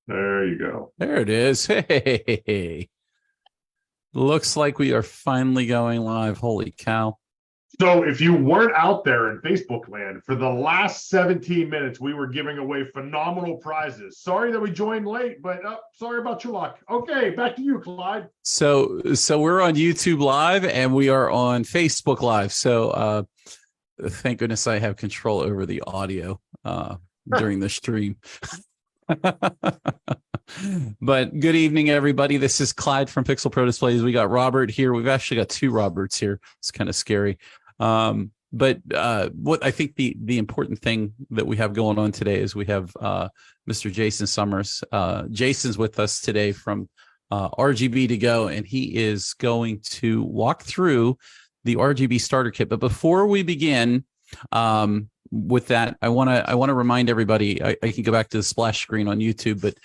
There you go. There it is. Hey, looks like we are finally going live. Holy cow. So if you weren't out there in Facebook land, for the last 17 minutes, we were giving away phenomenal prizes. Sorry that we joined late, but sorry about your luck. Okay, back to you, Clyde. So we're on YouTube Live and we are on Facebook Live. So thank goodness I have control over the audio during the stream. But good evening, everybody. This is Clyde from PixelProDisplays. We got Robert here. We've actually got two Roberts here. It's kind of scary. But what I think the important thing that we have going on today is we have Mr. Jason Summers. Jason's with us today from RGB2Go, and he is going to walk through the RGB Starter Kit. But before we begin, with that, I want to remind everybody. I can go back to the splash screen on YouTube, but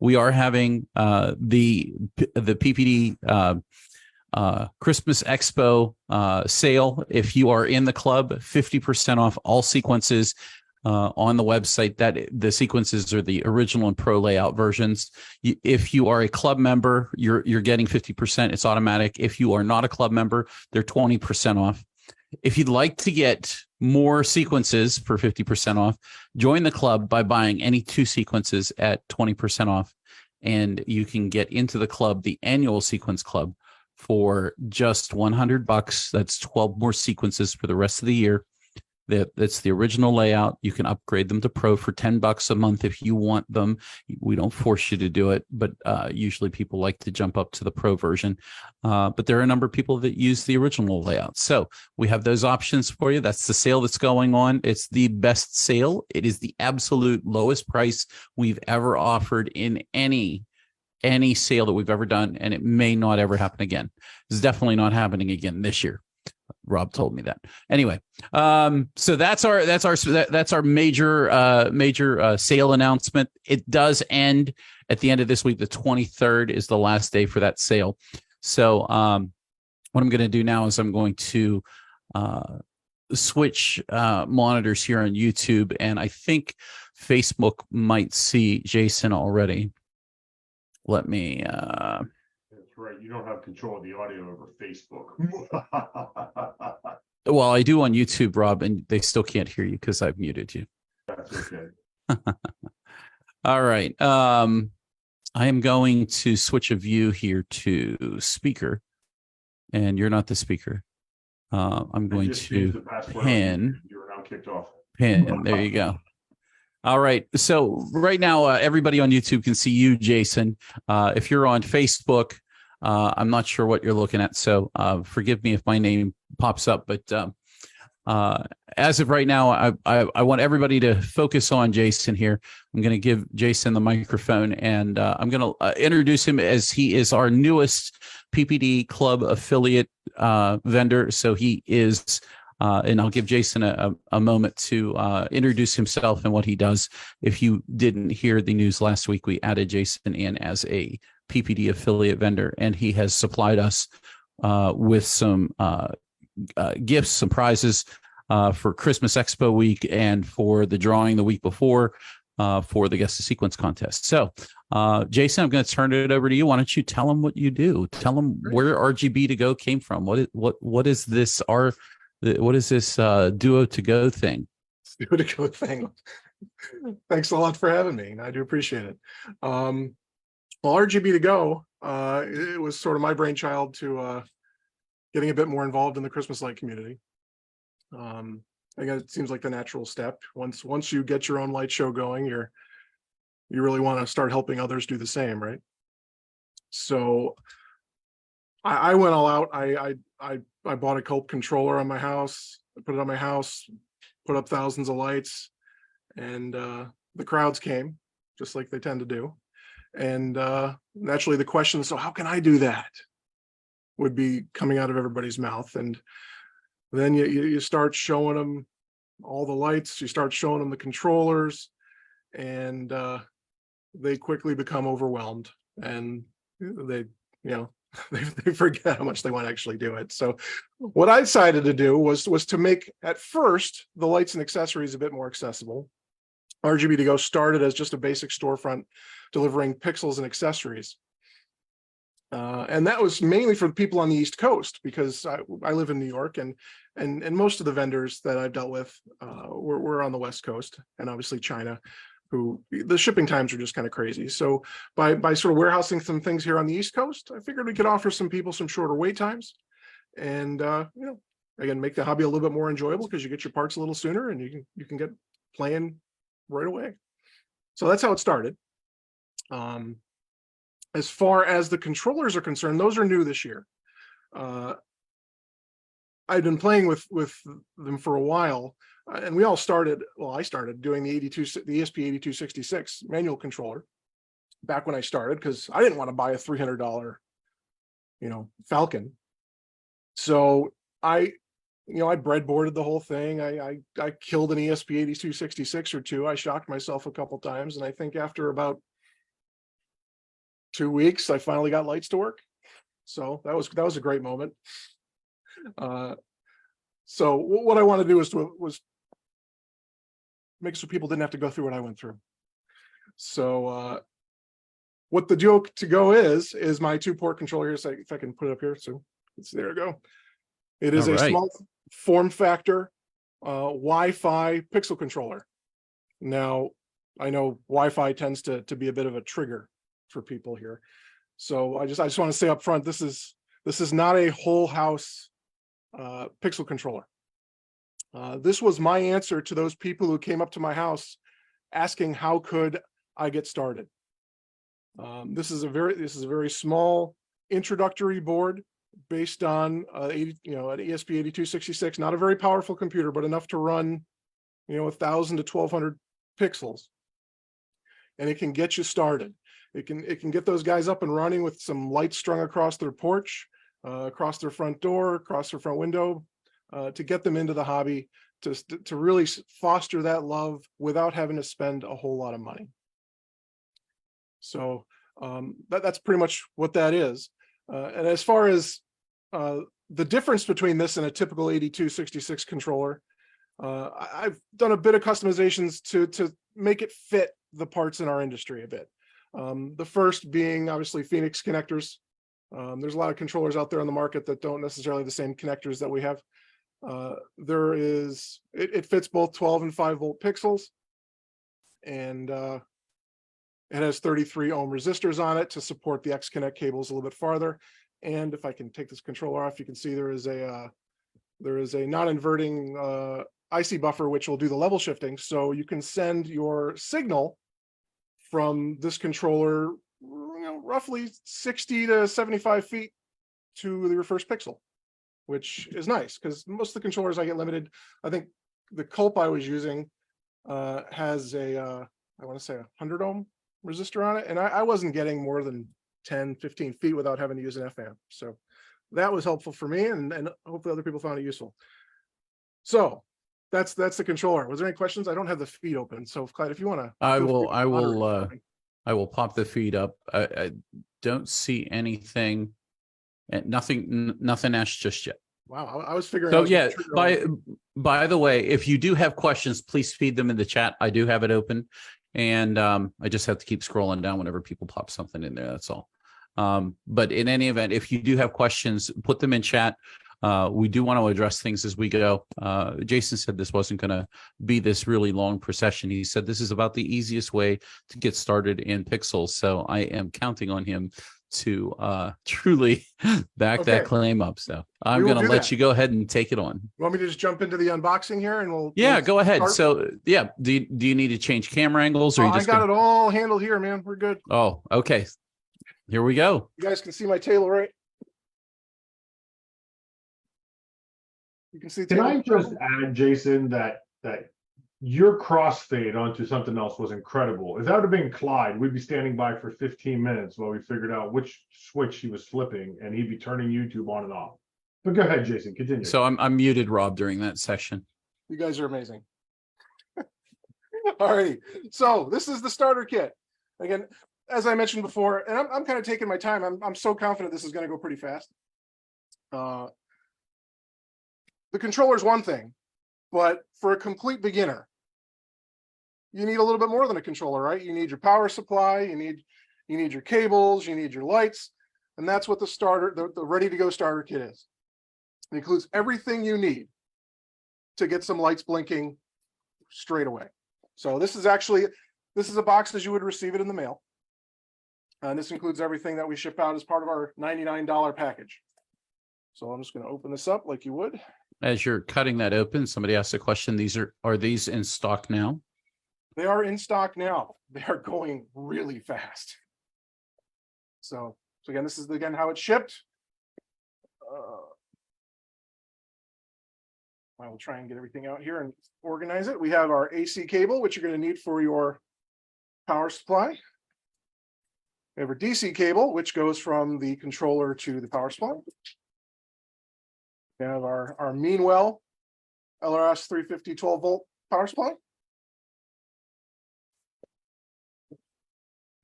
we are having the PPD Christmas Expo sale. If you are in the club, 50% off all sequences on the website. That the sequences are the original and pro layout versions. If you are a club member, you're getting 50%. It's automatic. If you are not a club member, they're 20% off. If you'd like to get more sequences for 50% off, join the club by buying any two sequences at 20% off. And you can get into the club, the annual sequence club, for just $100. That's 12 more sequences for the rest of the year. That's the original layout. You can upgrade them to Pro for $10 a month if you want them. We don't force you to do it, but usually people like to jump up to the Pro version. But there are a number of people that use the original layout. So we have those options for you. That's the sale that's going on. It's the best sale. It is the absolute lowest price we've ever offered in any sale that we've ever done, and it may not ever happen again. It's definitely not happening again this year. Rob told me that. Anyway, so that's our major sale announcement. It does end at the end of this week. The 23rd is the last day for that sale. So what I'm going to do now is I'm going to switch monitors here on YouTube, and I think Facebook might see Jason already. Let me That's right. You don't have control of the audio over Facebook. Well, I do on YouTube, Rob, and they still can't hear you because I've muted you. That's okay. All right. I am going to switch a view here to speaker, and you're not the speaker. I'm going to pin. You're now kicked off. Pin. There you go. All right. So right now, everybody on YouTube can see you, Jason. If you're on Facebook, I'm not sure what you're looking at, so forgive me if my name pops up. But as of right now, I want everybody to focus on Jason here. I'm going to give Jason the microphone, and I'm going to introduce him as he is our newest PPD Club affiliate vendor. So he is... and I'll give Jason a moment to introduce himself and what he does. If you didn't hear the news last week, we added Jason in as a PPD affiliate vendor, and he has supplied us with some gifts, some prizes for Christmas Expo week and for the drawing the week before for the Guess the Sequence contest. So, Jason, I'm going to turn it over to you. Why don't you tell them what you do? Tell them where RGB2Go came from. What is this? What is this Duo2Go thing? Duo2Go thing. Thanks a lot for having me. I do appreciate it. Well, RGB2Go, it was sort of my brainchild to getting a bit more involved in the Christmas light community. I think it seems like the natural step. Once you get your own light show going, you really want to start helping others do the same, right? So I went all out. I bought a Culp controller on my house. I put it on my house, put up thousands of lights, and the crowds came, just like they tend to do. And naturally the question, so how can I do that, would be coming out of everybody's mouth. And then you start showing them all the lights, you start showing them the controllers, and they quickly become overwhelmed, and they forget how much they want to actually do it. So what I decided to do was to make, at first, the lights and accessories a bit more accessible. RGB2Go started as just a basic storefront delivering pixels and accessories. And that was mainly for the people on the East Coast, because I live in New York, and most of the vendors that I've dealt with were on the West Coast, and obviously China, who the shipping times are just kind of crazy. So by sort of warehousing some things here on the East Coast, I figured we could offer some people some shorter wait times, and again, make the hobby a little bit more enjoyable, because you get your parts a little sooner and you can get playing right away. So that's how it started. As far as the controllers are concerned, those are new this year. I've been playing with them for a while, and we all started. Well, I started doing the ESP8266 manual controller back when I started, because I didn't want to buy a $300, Falcon. So I breadboarded the whole thing. I killed an ESP8266 or two. I shocked myself a couple times, and I think after about 2 weeks, I finally got lights to work. So that was a great moment. So what I want to do was make so people didn't have to go through what I went through. So what the WLED2Go is my 2-port controller here. So if I can put it up here, so there we go. It is a small form factor Wi-Fi pixel controller. Now, I know Wi-Fi tends to be a bit of a trigger for people here, so I just want to say up front, this is not a whole house pixel controller. This was my answer to those people who came up to my house asking how could I get started. This is a very small introductory board based on an ESP8266, not a very powerful computer, but enough to run 1,000 to 1,200 pixels, and it can get you started. It can get those guys up and running with some lights strung across their porch, across their front door, across their front window, to get them into the hobby, to really foster that love without having to spend a whole lot of money. So that's pretty much what that is. And as far as the difference between this and a typical 8266 controller, I've done a bit of customizations to make it fit the parts in our industry a bit. The first being obviously Phoenix connectors. There's a lot of controllers out there on the market that don't necessarily have the same connectors that we have. It fits both 12 and 5 volt pixels, and it has 33 ohm resistors on it to support the X-Connect cables a little bit farther. And if I can take this controller off, you can see there is a non-inverting IC buffer which will do the level shifting, so you can send your signal from this controller, roughly 60 to 75 feet to your first pixel, which is nice, because most of the controllers I get limited. I think the Culp I was using has I want to say 100 ohm resistor on it, and I wasn't getting more than 10, 15 feet without having to use an F-amp. So that was helpful for me, and hopefully other people found it useful. So that's the controller. Was there any questions? I don't have the feed open, so Clyde, if you want to. I will pop the feed up. I don't see anything, and nothing asked just yet. Wow, I was figuring. So yeah, by the way, if you do have questions, please feed them in the chat. I do have it open, and I just have to keep scrolling down whenever people pop something in there. That's all. But in any event, if you do have questions, put them in chat. We do want to address things as we go. Jason said this wasn't going to be this really long procession. He said this is about the easiest way to get started in Pixels. So I am counting on him to truly back that claim up. So I'm going to let you go ahead and take it on. You want me to just jump into the unboxing here, and we'll go ahead. Start? So yeah, do you need to change camera angles, or you just I got it all handled here, man. We're good. Oh, okay. Here we go. You guys can see my table, right? You can see. Can I just add, Jason, that your crossfade onto something else was incredible. If that would have been Clyde, we'd be standing by for 15 minutes while we figured out which switch he was flipping, and he'd be turning YouTube on and off. But go ahead, Jason, continue. So I'm muted, Rob, during that section. You guys are amazing. All righty. So this is the starter kit. Again, as I mentioned before, and I'm kind of taking my time. I'm so confident this is going to go pretty fast. The controller is one thing, but for a complete beginner, you need a little bit more than a controller, right? You need your power supply, you need your cables, you need your lights, and that's what the Ready2Go Starter Kit is. It includes everything you need to get some lights blinking straight away. So this is a box as you would receive it in the mail. And this includes everything that we ship out as part of our $99 package. So I'm just going to open this up like you would. As you're cutting that open, somebody asked a question. Are these in stock now? They are in stock now. They are going really fast. So again, this is how it's shipped. I will try and get everything out here and organize it. We have our AC cable, which you're going to need for your power supply. We have our DC cable, which goes from the controller to the power supply. We have our Meanwell LRS 350 12-volt power supply.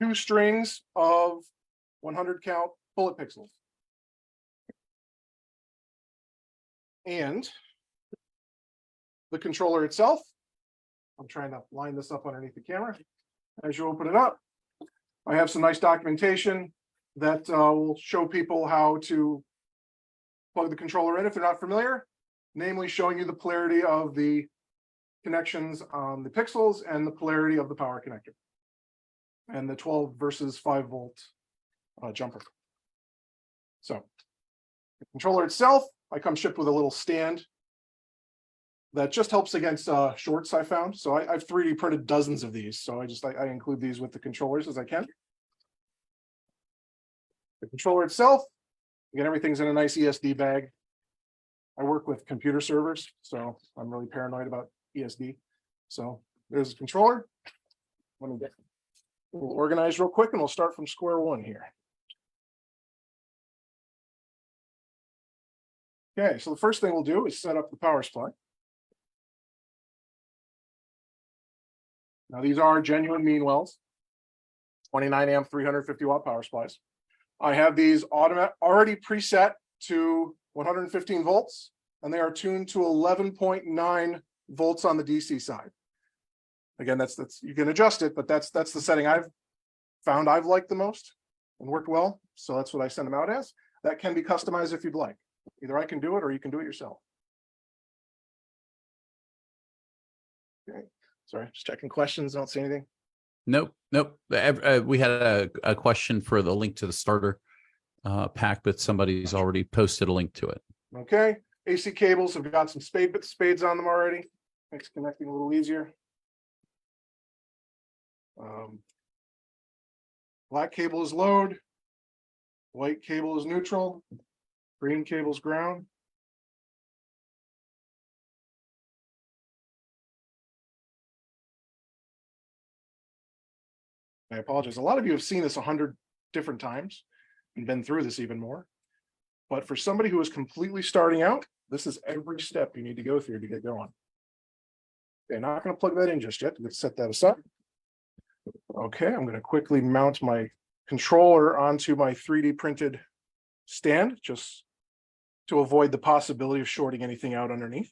2 strings of 100 count bullet pixels. And the controller itself. I'm trying to line this up underneath the camera. As you open it up, I have some nice documentation that will show people how to plug the controller in if they're not familiar, namely showing you the polarity of the connections on the pixels and the polarity of the power connector and the 12 versus 5 volt jumper. So the controller itself, I come shipped with a little stand that just helps against shorts I found. So I've 3D printed dozens of these. So I include these with the controllers as I can. The controller itself, again, everything's in a nice ESD bag. I work with computer servers, so I'm really paranoid about ESD. So there's a controller. Let me get a little organized real quick and we'll start from square one here. Okay, so the first thing we'll do is set up the power supply. Now these are genuine Meanwells, 29 amp, 350 watt power supplies. I have these already preset to 115 volts, and they are tuned to 11.9 volts on the DC side. Again, that's you can adjust it, but that's the setting I've found I've liked the most and worked well. So that's what I send them out as. That can be customized if you'd like. Either I can do it or you can do it yourself. Okay. Sorry, just checking questions. Don't see anything. Nope. We had a question for the link to the starter pack, but somebody's already posted a link to it. Okay. AC cables have got some spades on them already. Makes connecting a little easier. Black cable is load. White cable is neutral. Green cable is ground. I apologize. A lot of you have seen this 100 different times and been through this even more. But for somebody who is completely starting out, this is every step you need to go through to get going. Okay, not going to plug that in just yet. Let's set that aside. Okay, I'm going to quickly mount my controller onto my 3D printed stand just to avoid the possibility of shorting anything out underneath.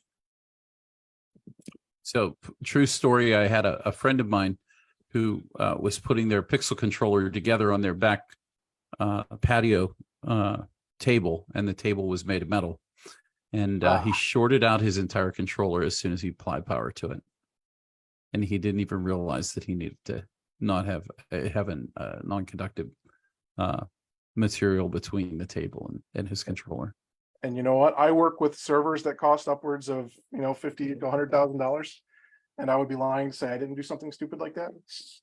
So, true story, I had a friend of mine who was putting their Pixel controller together on their back patio table, and the table was made of metal. And he shorted out his entire controller as soon as he applied power to it. And he didn't even realize that he needed to not have a non-conductive material between the table and his controller. And you know what? I work with servers that cost upwards of $50,000 to $100,000, and I would be lying to say I didn't do something stupid like that.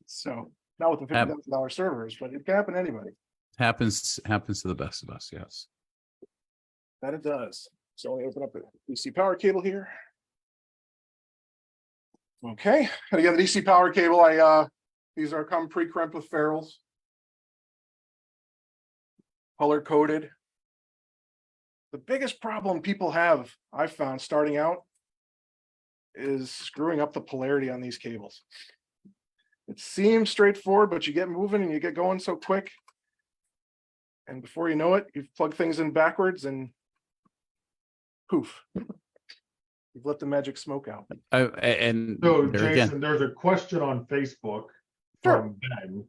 So not with the $50,000 servers, but it can happen to anybody. Happens to the best of us. Yes, that it does. So let me open up the DC power cable here. Okay, and again, the DC power cable, these come pre-crimped with ferrules, color coded. The biggest problem people have, I've found starting out, is screwing up the polarity on these cables. It seems straightforward, but you get moving and you get going so quick. And before you know it, you've plugged things in backwards and poof. You've let the magic smoke out. And So there Jason, again, there's a question on Facebook from Ben.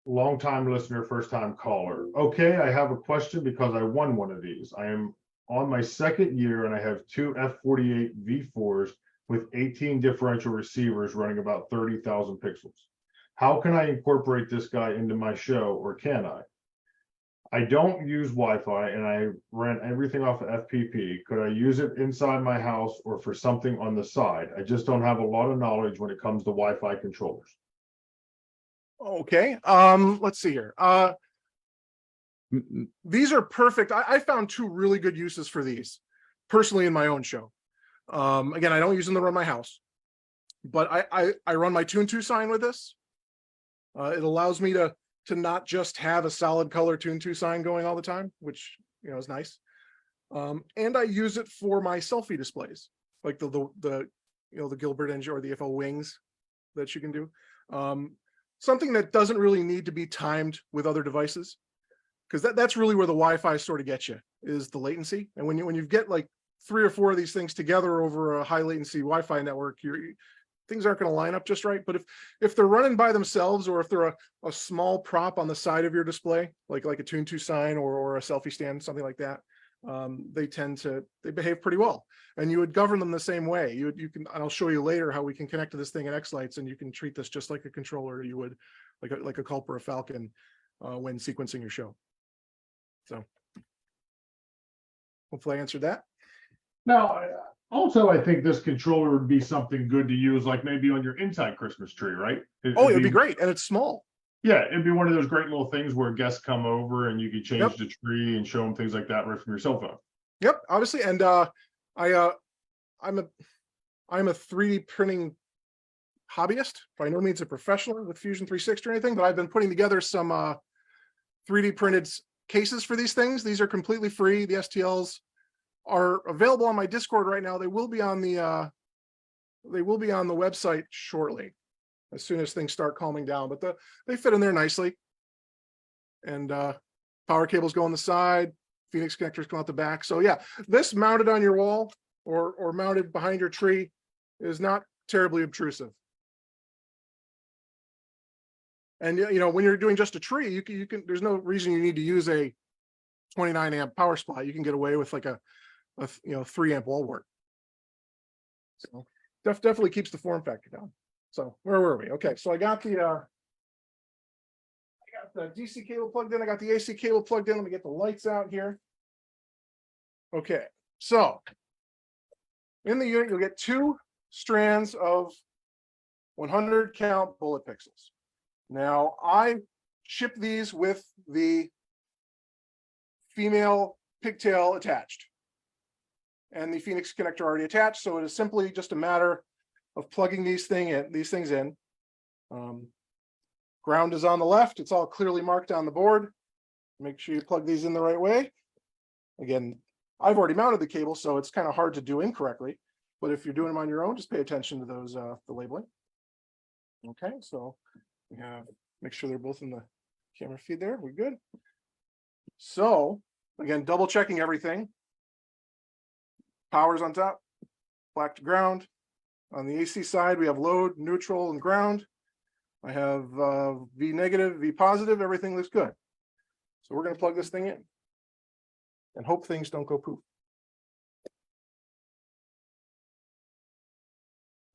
Long-time listener, first-time caller. Okay, I have a question because I won one of these. I am on my second year and I have two F48 V4s with 18 differential receivers running about 30,000 pixels. How can I incorporate this guy into my show, or can I? I don't use Wi-Fi and I ran everything off of FPP. Could I use it inside my house or for something on the side? I just don't have a lot of knowledge when it comes to Wi-Fi controllers. Okay. Let's see here. These are perfect. I found two really good uses for these personally in my own show. Again, I don't use them to run my house, but I run my Tune 2 sign with this. It allows me to not just have a solid color Tune 2 sign going all the time, which, you know, is nice. And I use it for my selfie displays, like the you know, the Gilbert engine or the FO wings that you can do. Something that doesn't really need to be timed with other devices, because that's really where the Wi-Fi sort of gets you, is the latency. And when you get like 3 or 4 of these things together over a high latency Wi-Fi network, things aren't going to line up just right. But if they're running by themselves, or if they're a small prop on the side of your display, like a Tune 2 sign or a selfie stand, something like that, they behave pretty well. And you would govern them the same way. You can, and I'll show you later how we can connect to this thing in Xlights, and you can treat this just like a controller you would, like a Culp or a Falcon, when sequencing your show. So hopefully I answered that. Now, also, I think this controller would be something good to use, like maybe on your inside Christmas tree, right? It'd be great, and it's small. Yeah, it'd be one of those great little things where guests come over and you can change Yep. the tree and show them things like that right from your cell phone. Yep, obviously, and I'm a 3D printing hobbyist. By no means a professional with Fusion 360 or anything, but I've been putting together some 3D printed cases for these things. These are completely free. The STLs are available on my Discord right now. They will be on the website shortly, as soon as things start calming down. But they fit in there nicely, and power cables go on the side. Phoenix connectors come out the back. So yeah, this mounted on your wall or mounted behind your tree is not terribly obtrusive. And you know, when you're doing just a tree, you can there's no reason you need to use a 29 amp power supply. You can get away with like a 3 amp wall wart. So definitely keeps the form factor down. So where were we? Okay, so I got the DC cable plugged in. I got the AC cable plugged in. Let me get the lights out here. Okay, so in the unit, you'll get 2 strands of 100 count bullet pixels. Now, I ship these with the female pigtail attached and the Phoenix connector already attached. So it is simply just a matter of plugging these things in. Ground is on the left. It's all clearly marked on the board. Make sure you plug these in the right way. Again, I've already mounted the cable, so it's kind of hard to do incorrectly. But if you're doing them on your own, just pay attention to those, the labeling. Okay, so we have, make sure they're both in the camera feed there. We're good. So again, double checking everything. Power's on top, black to ground. On the AC side, we have load, neutral, and ground. I have V negative, V positive, everything looks good. So we're going to plug this thing in and hope things don't go poof.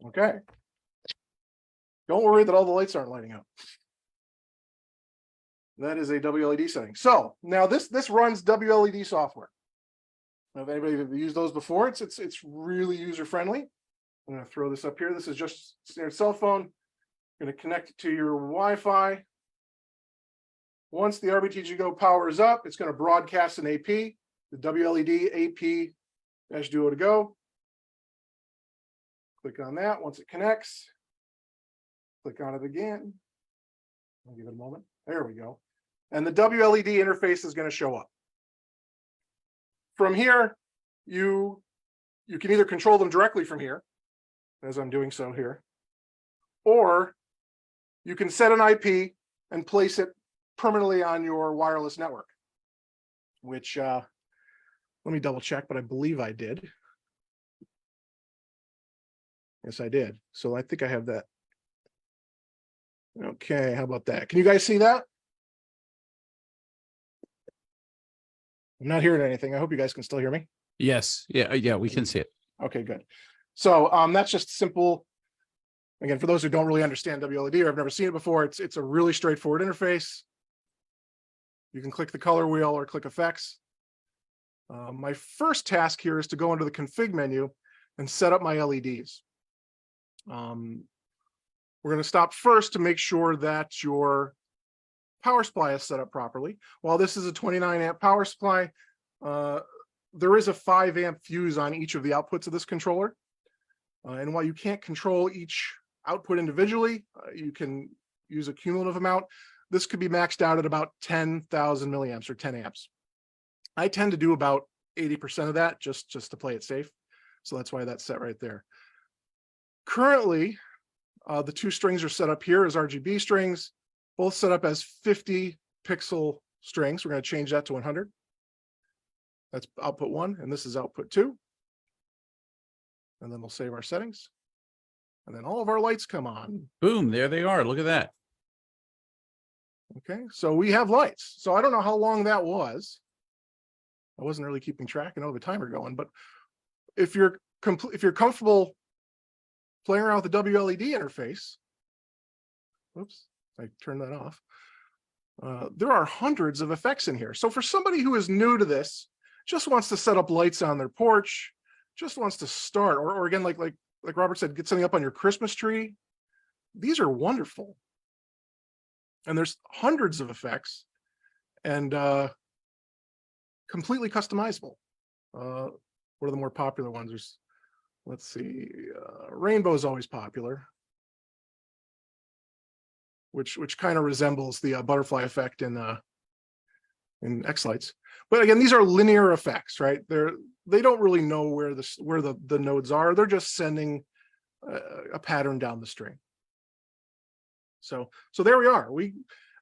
Okay. Don't worry that all the lights aren't lighting up. That is a WLED setting. So now this runs WLED software. If anybody have used those before, it's really user friendly. I'm going to throw this up here. This is just standard cell phone. Going to connect it to your Wi-Fi. Once the RGB2Go powers up, it's going to broadcast an AP, the WLED AP-Duo to go. Click on that. Once it connects, click on it again. I'll give it a moment. There we go. And the WLED interface is going to show up. From here, you can either control them directly from here, as I'm doing so here, or you can set an IP and place it permanently on your wireless network, which let me double check, but I believe I did. Yes, I did. So I think I have that. Okay, how about that? Can you guys see that? I'm not hearing anything. I hope you guys can still hear me. Yes. Yeah, we can see it. Okay, good. So that's just simple. Again, for those who don't really understand WLED or have never seen it before, it's a really straightforward interface. You can click the color wheel or click effects. My first task here is to go into the config menu and set up my LEDs. We're going to stop first to make sure that your power supply is set up properly. While this is a 29 amp power supply, there is a 5 amp fuse on each of the outputs of this controller. And while you can't control each output individually, you can use a cumulative amount. This could be maxed out at about 10,000 milliamps or 10 amps. I tend to do about 80% of that just to play it safe. So that's why that's set right there. Currently, the 2 strings are set up here as RGB strings, both set up as 50 pixel strings. We're going to change that to 100. That's output 1, and this is output 2. And then we'll save our settings. And then all of our lights come on. Boom, there they are. Look at that. Okay, so we have lights. So I don't know how long that was. I wasn't really keeping track. I know the timer going, but if you're comfortable playing around with the WLED interface, whoops, I turned that off. There are hundreds of effects in here. So for somebody who is new to this, just wants to set up lights on their porch, just wants to start, or again, like Robert said, get something up on your Christmas tree. These are wonderful. And there's hundreds of effects and completely customizable. What are the more popular ones? There's, let's see, rainbow is always popular, which kind of resembles the butterfly effect in Xlights. But again, these are linear effects, right? They don't really know where the nodes are. They're just sending a pattern down the string. So there we are.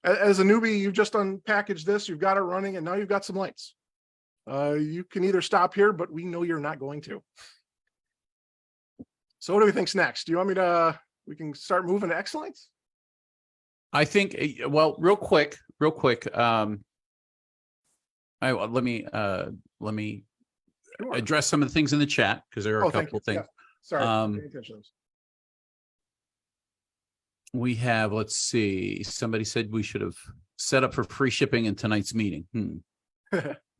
As a newbie, you've just unpackaged this, you've got it running, and now you've got some lights. You can either stop here, but we know you're not going to. So what do we think's next? Do you want me to, we can start moving to Xlights? I think, well, real quick. Let me Sure. address some of the things in the chat because there are a couple of things. Yeah. Sorry, pay attention to those. We have, let's see, somebody said we should have set up for free shipping in tonight's meeting.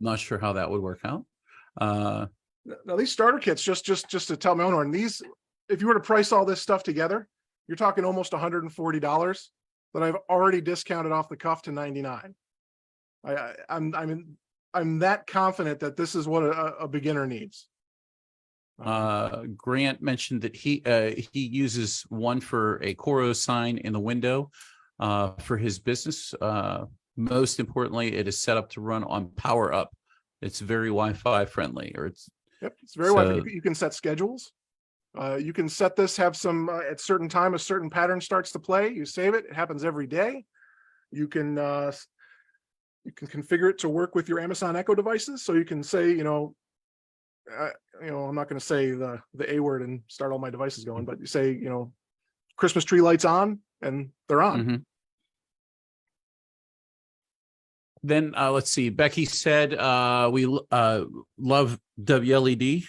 Not sure how that would work out. Now these starter kits, just to tell my own one, these, if you were to price all this stuff together, you're talking almost $140 that I've already discounted off the cuff to $99. I'm that confident that this is what a beginner needs. Grant mentioned that he uses one for a Coro sign in the window for his business. Most importantly, it is set up to run on power up. It's very Wi-Fi friendly, or it's very Wi-Fi. You can set schedules. You can set this, have some at certain time a certain pattern starts to play. You save it. It happens every day. You can configure it to work with your Amazon Echo devices. So you can say, I'm not going to say the A word and start all my devices going, but you say, Christmas tree lights on, and they're on. Mm-hmm. Then let's see. Becky said we love WLED.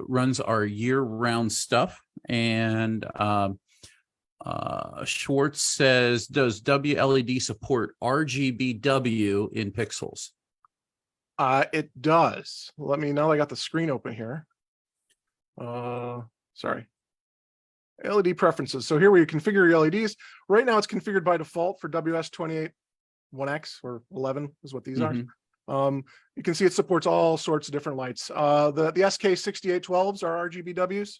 Runs our year-round stuff. And Schwartz says, does WLED support RGBW in pixels? It does. Let me know. I got the screen open here. Sorry. LED preferences. So here where you configure your LEDs. Right now it's configured by default for WS28 1X or 11 is what these are. You can see it supports all sorts of different lights. The SK6812s are RGBWs.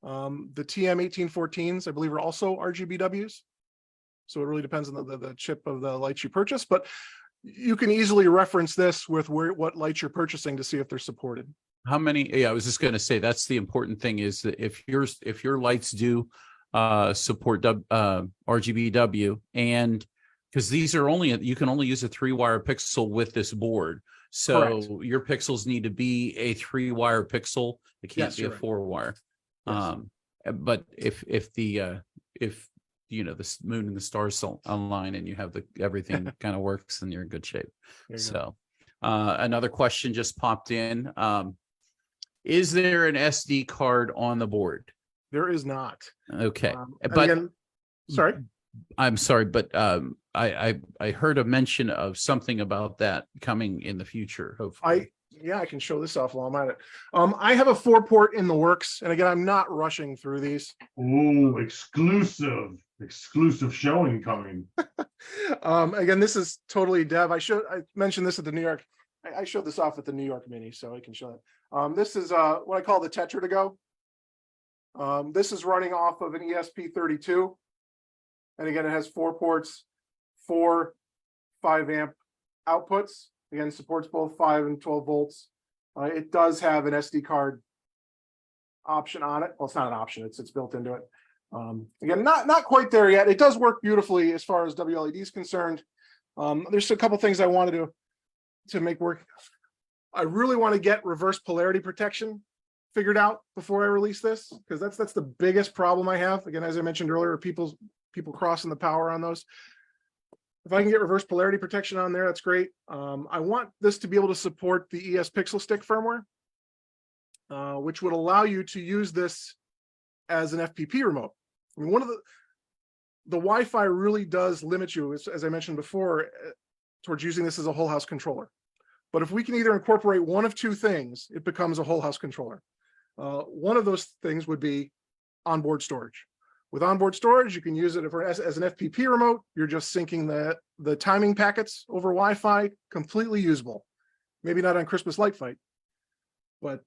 The TM1814s, I believe, are also RGBWs. So it really depends on the chip of the lights you purchase, but you can easily reference this with what lights you're purchasing to see if they're supported. How many? Yeah, I was just going to say that's the important thing is that if your lights do support RGBW, and because these are you can only use a 3-wire pixel with this board. So correct. Your pixels need to be a 3-wire pixel. It can't be a 4-wire. Yes. But if the the moon and the stars align and you have everything kind of works, then you're in good shape. There you go. So another question just popped in. Is there an SD card on the board? There is not. Okay. And But again, sorry. I'm sorry, but I heard a mention of something about that coming in the future, hopefully. I can show this off while I'm at it. I have a 4-port in the works, and again, I'm not rushing through these. Ooh, exclusive showing coming. Again, this is totally dev. I mentioned this at the New York. I showed this off at the New York Mini, so I can show it. This is what I call the Tetra2Go. This is running off of an ESP32. And again, it has 4 ports, 4 5-amp outputs. Again, supports both 5 and 12 volts. It does have an SD card option on it. Well, it's not an option, it's built into it. Again, not quite there yet. It does work beautifully as far as WLED is concerned. There's a couple things I wanted to make work. I really want to get reverse polarity protection figured out before I release this, because that's the biggest problem I have. Again, as I mentioned earlier, people crossing the power on those. If I can get reverse polarity protection on there, that's great. I want this to be able to support the ES Pixel Stick firmware, which would allow you to use this as an FPP remote. I mean, one of the Wi-Fi really does limit you, as I mentioned before, towards using this as a whole house controller. But if we can either incorporate one of two things, it becomes a whole house controller. One of those things would be onboard storage. With onboard storage, you can use it as an FPP remote. You're just syncing the timing packets over Wi-Fi, completely usable. Maybe not on Christmas Light Fight, but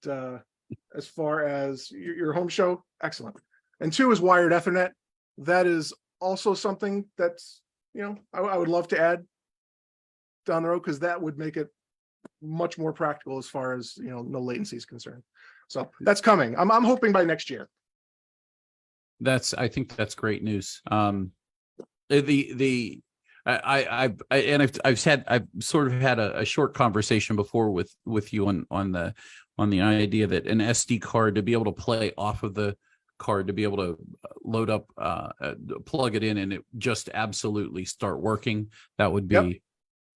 as far as your home show, excellent. And 2 is wired Ethernet. That is also something that's, I would love to add down the road, because that would make it much more practical as far as, no latency is concerned. So that's coming. I'm hoping by next year. I think that's great news. I've sort of had a short conversation before with you on the idea that an SD card, to be able to play off of the card, to be able to load up, plug it in, and it just absolutely start working, that would be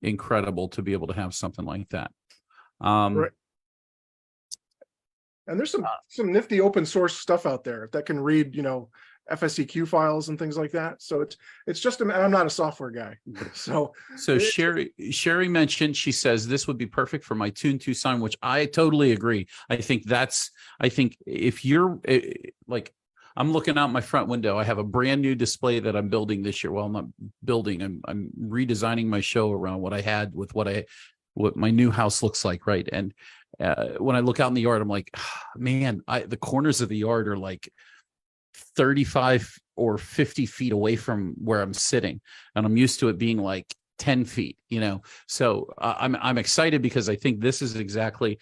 incredible to be able to have something like that. Right. And there's some nifty open source stuff out there that can read, FSEQ files and things like that. So it's just, I'm not a software guy. So Sherry mentioned, she says, this would be perfect for my Tune 2 sign, which I totally agree. I think if you're like, I'm looking out my front window, I have a brand new display that I'm building this year. Well, I'm not building, I'm redesigning my show around what I had with what my new house looks like. Right. And when I look out in the yard, I'm like, man, the corners of the yard are like 35 or 50 feet away from where I'm sitting, and I'm used to it being like 10 feet, so I'm excited, because I think this is exactly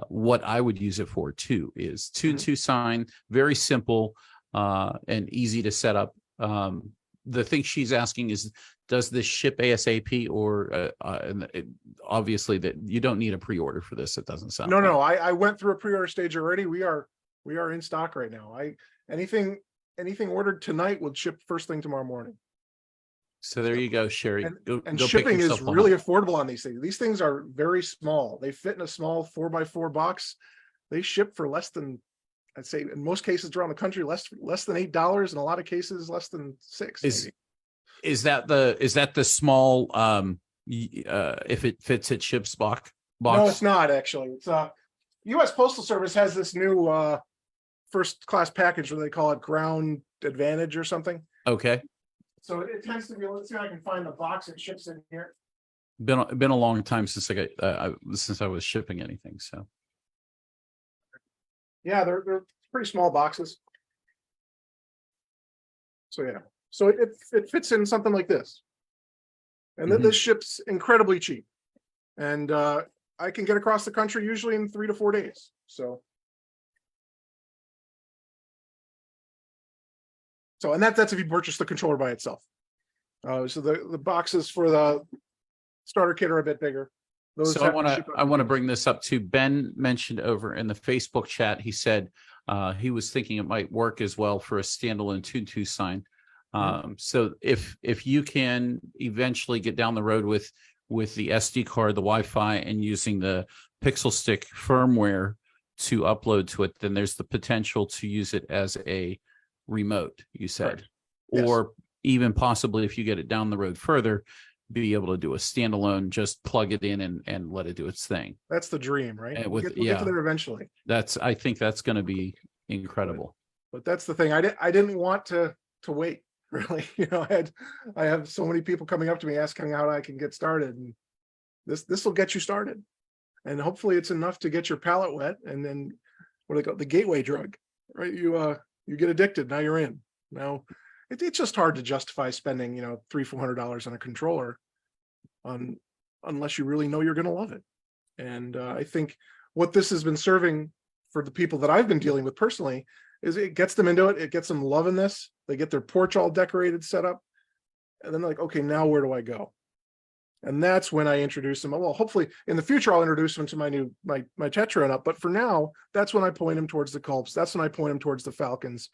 what I would use it for too, is Tune 2 sign, very simple and easy to set up. The thing she's asking is, does this ship ASAP, or obviously that you don't need a pre-order for this? It doesn't sound. No. I went through a pre-order stage already. We are in stock right now. Anything ordered tonight will ship first thing tomorrow morning. So there you go, Sherry. And shipping is really affordable on these things. These things are very small. They fit in a small 4x4 box. They ship for less than, I'd say in most cases around the country, less than $8. In a lot of cases, less than $6. Is that the small if it fits, it ships box? No, it's not actually. It's U.S. Postal Service has this new first class package where they call it Ground Advantage or something. Okay. So it tends to be. Let's see if I can find the box it ships in here. Been a long time since I was shipping anything. So yeah, they're pretty small boxes. So yeah. So it fits in something like this, and then this ships incredibly cheap, and I can get across the country usually in 3 to 4 days. So and that's if you purchase the controller by itself. So the boxes for the starter kit are a bit bigger. So I want to bring this up too. Ben mentioned over in the Facebook chat. He said, He was thinking it might work as well for a standalone 2.2 sign. So if you can eventually get down the road with the SD card, the Wi-Fi, and using the Pixel Stick firmware to upload to it, then there's the potential to use it as a remote, you said. Correct. Yes. Or even possibly, if you get it down the road further, be able to do a standalone, just plug it in and let it do its thing. That's the dream, right? And We'll get to there eventually. I think that's going to be incredible. But that's the thing. I didn't want to wait, really. I have so many people coming up to me asking how I can get started, and this will get you started. And hopefully it's enough to get your palate wet, and then what do they call it? The gateway drug, right? You get addicted, now you're in. Now it's just hard to justify spending, $300-400 on a controller unless you really know you're going to love it. And I think what this has been serving for the people that I've been dealing with personally is it gets them into it. It gets them loving this. They get their porch all decorated, set up, and then they're like, okay, now where do I go? And that's when I introduce them. Well, hopefully in the future, I'll introduce them to my Tetra up. But for now, that's when I point them towards the Culps. That's when I point them towards the Falcons.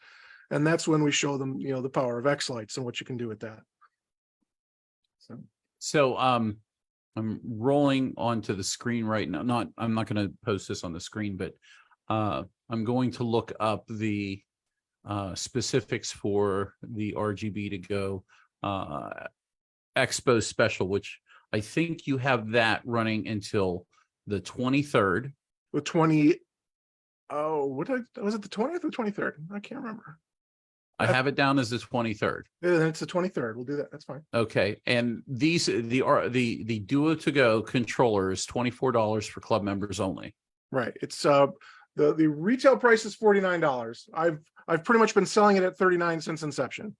And that's when we show them, the power of Xlights and what you can do with that. So I'm rolling onto the screen right now. I'm not going to post this on the screen, but I'm going to look up the specifics for the RGB2Go Expo special, which I think you have that running until the 23rd. Was it the 20th or 23rd? I can't remember. I have it down as the 23rd. Yeah, it's the 23rd. We'll do that. That's fine. Okay. And the Duo2Go controller is $24 for club members only. Right. It's the retail price is $49. I've pretty much been selling it at $39 since inception.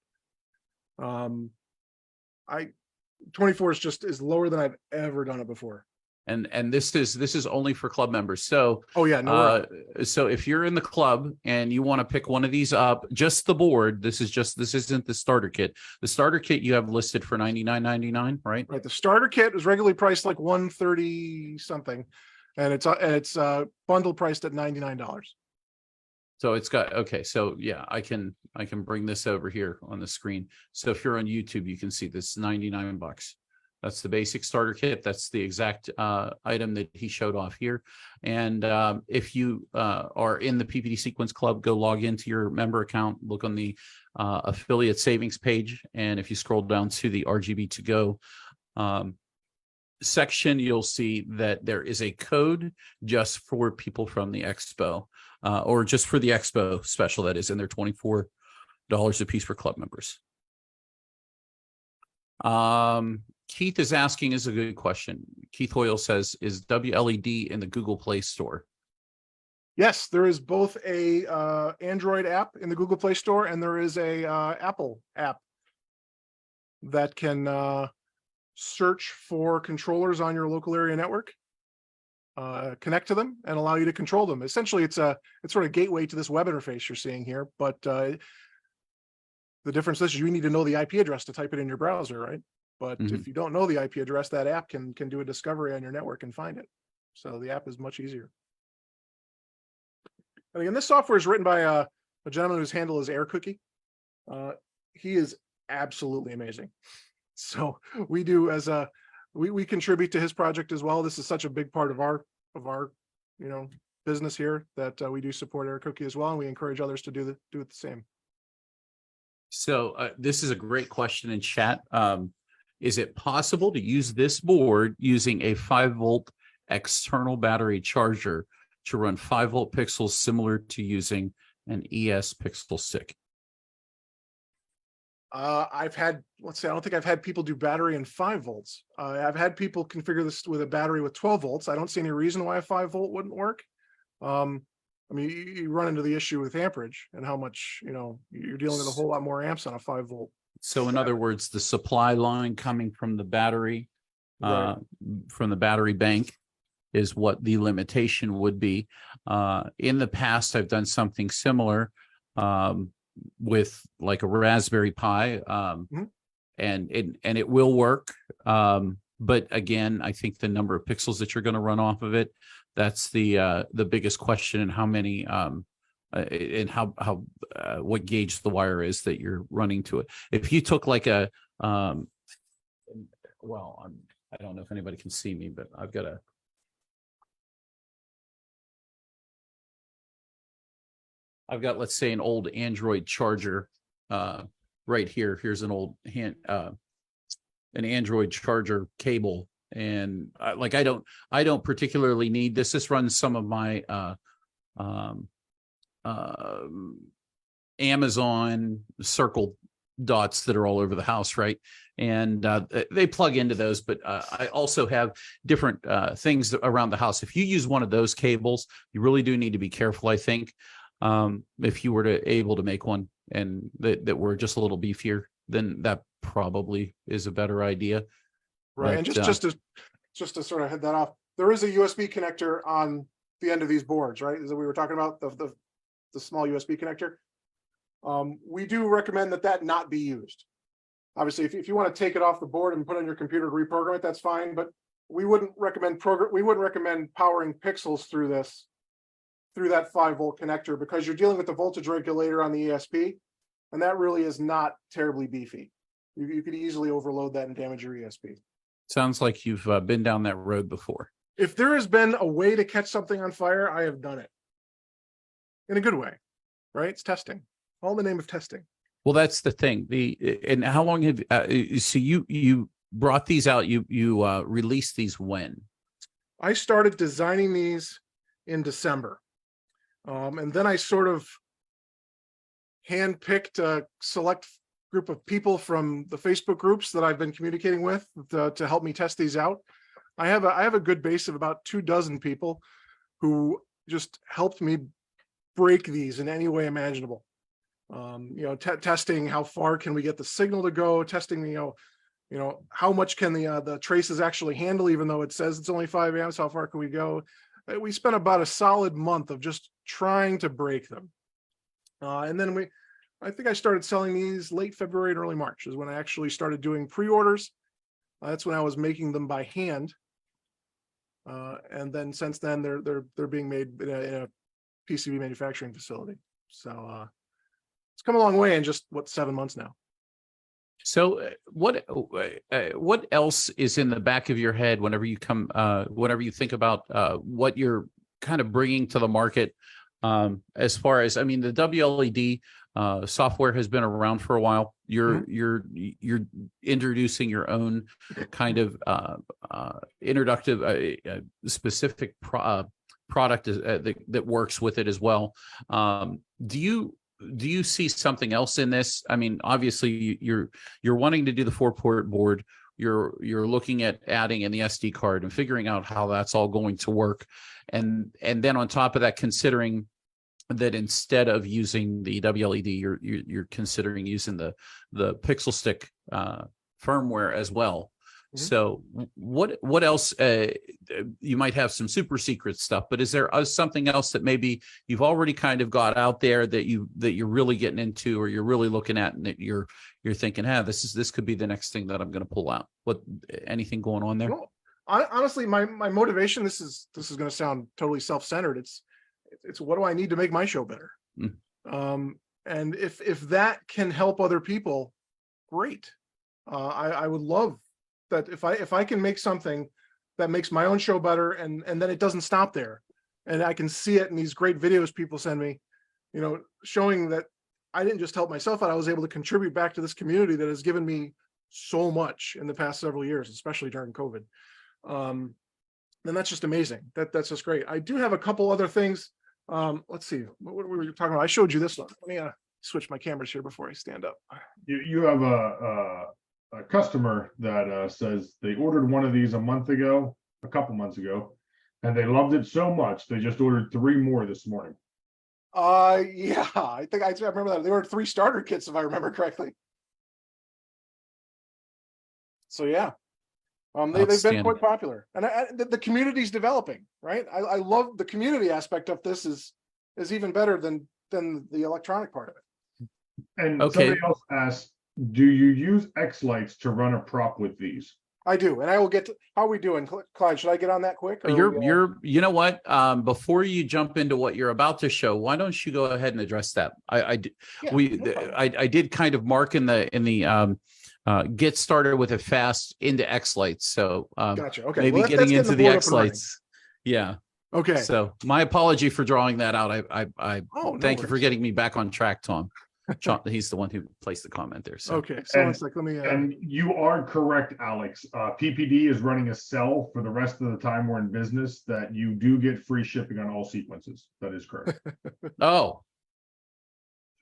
24 is lower than I've ever done it before. And this is only for club members. So so if you're in the club and you want to pick one of these up, just the board, this isn't the starter kit. The starter kit you have listed for $99.99, right? Right. The starter kit is regularly priced like $130 something, and it's bundle priced at $99. So it's got, okay. So yeah, I can bring this over here on the screen. So if you're on YouTube, you can see this $99. That's the basic starter kit. That's the exact item that he showed off here. And if you are in the PPD Sequence Club, go log into your member account, look on the affiliate savings page. And if you scroll down to the RGB2Go section, you'll see that there is a code just for people from the Expo, or just for the Expo special, that is, and they're $24 a piece for club members. Keith is asking, is a good question. Keith Hoyle says, is WLED in the Google Play Store? Yes, there is both a Android app in the Google Play Store, and there is a Apple app that can search for controllers on your local area network, connect to them, and allow you to control them. Essentially, it's sort of a gateway to this web interface you're seeing here. But the difference is you need to know the IP address to type it in your browser, right? But if you don't know the IP address, that app can do a discovery on your network and find it. So the app is much easier. And again, this software is written by a gentleman whose handle is AirCookie. He is absolutely amazing. So we do we contribute to his project as well. This is such a big part of our business here that we do support AirCookie as well, and we encourage others to do it the same. So this is a great question in chat. Is it possible to use this board using a 5-volt external battery charger to run 5-volt pixels, similar to using an ES pixel stick? I don't think I've had people do battery and 5 volts. I've had people configure this with a battery with 12 volts. I don't see any reason why a 5-volt wouldn't work. I mean, you run into the issue with amperage and how much, you're dealing with a whole lot more amps on a 5-volt. So in other words, the supply line coming from the battery, Right. from the battery bank, is what the limitation would be. In the past, I've done something similar with like a Raspberry Pi, and it will work. But again, I think the number of pixels that you're going to run off of it, that's the biggest question, and how many and how what gauge the wire is that you're running to it. If you took like a well, I don't know if anybody can see me, but I've got let's say an old Android charger right here. Here's an old an Android charger cable, and I don't particularly need this. This runs some of my Amazon Circle dots that are all over the house, right? And they plug into those, but I also have different things around the house. If you use one of those cables, you really do need to be careful, I think. If you were able to make one and that were just a little beefier, then that probably is a better idea. Right. But, and just to sort of head that off, there is a USB connector on the end of these boards, right? As we were talking about the small USB connector. We do recommend that not be used. Obviously, if you want to take it off the board and put it on your computer to reprogram it, that's fine. But we wouldn't recommend powering pixels through that 5-volt connector, because you're dealing with the voltage regulator on the ESP, and that really is not terribly beefy. You could easily overload that and damage your ESP. Sounds like you've been down that road before. If there has been a way to catch something on fire, I have done it. In a good way, right? It's testing. All in the name of testing. Well, that's the thing. And how long have so you brought these out? You released these when? I started designing these in December, and then I sort of handpicked a select group of people from the Facebook groups that I've been communicating with to help me test these out. I have a good base of about 24 people who just helped me break these in any way imaginable. Testing how far can we get the signal to go, testing how much can the traces actually handle, even though it says it's only 5 amps, how far can we go? We spent about a solid month of just trying to break them, and then I think I started selling these late February and early March is when I actually started doing pre-orders. That's when I was making them by hand, and then since then they're being made in a PCB manufacturing facility. So it's come a long way in just 7 months now. So what else is in the back of your head whenever you think about what you're kind of bringing to the market, as far as, I mean, the WLED software has been around for a while. You're introducing your own kind of introductive specific product that works with it as well. Do you see something else in this? I mean, obviously you're wanting to do the 4-port board. You're looking at adding in the SD card and figuring out how that's all going to work. And then on top of that, considering that instead of using the WLED, you're considering using the Pixel Stick firmware as well. So what else? You might have some super secret stuff, but is there something else that maybe you've already kind of got out there that you're really getting into, or you're really looking at, and that you're thinking, this could be the next thing that I'm going to pull out? Anything going on there? Well, honestly, my motivation, this is going to sound totally self-centered. It's what do I need to make my show better? And if that can help other people, great. I would love that if I can make something that makes my own show better, and then it doesn't stop there, and I can see it in these great videos people send me, showing that I didn't just help myself out, I was able to contribute back to this community that has given me so much in the past several years, especially during COVID. Then that's just amazing. That's just great. I do have a couple other things. Let's see, what were we talking about? I showed you this one. Let me switch my cameras here before I stand up. You have a customer that says they ordered one of these a couple months ago, and they loved it so much they just ordered 3 more this morning. Yeah, I think I remember that. They ordered 3 starter kits, if I remember correctly. So yeah, they've been quite popular, and the community's developing, right? I love the community aspect of this is even better than the electronic part of it. And somebody else asked, do you use Xlights to run a prop with these? I do, and I will get to, how are we doing, Clyde? Should I get on that quick? Or You know what? Before you jump into what you're about to show, why don't you go ahead and address that? I did kind of mark in the get started with it fast into Xlights. So gotcha. Okay, maybe well, getting getting into the Xlights. Yeah. Okay. So my apology for drawing that out. Thank you for worries. getting me back on track, Tom. He's the one who placed the comment there. So okay, so it's like, let me. And you are correct, Alex. PPD is running a sell for the rest of the time we're in business that you do get free shipping on all sequences. That is correct. Oh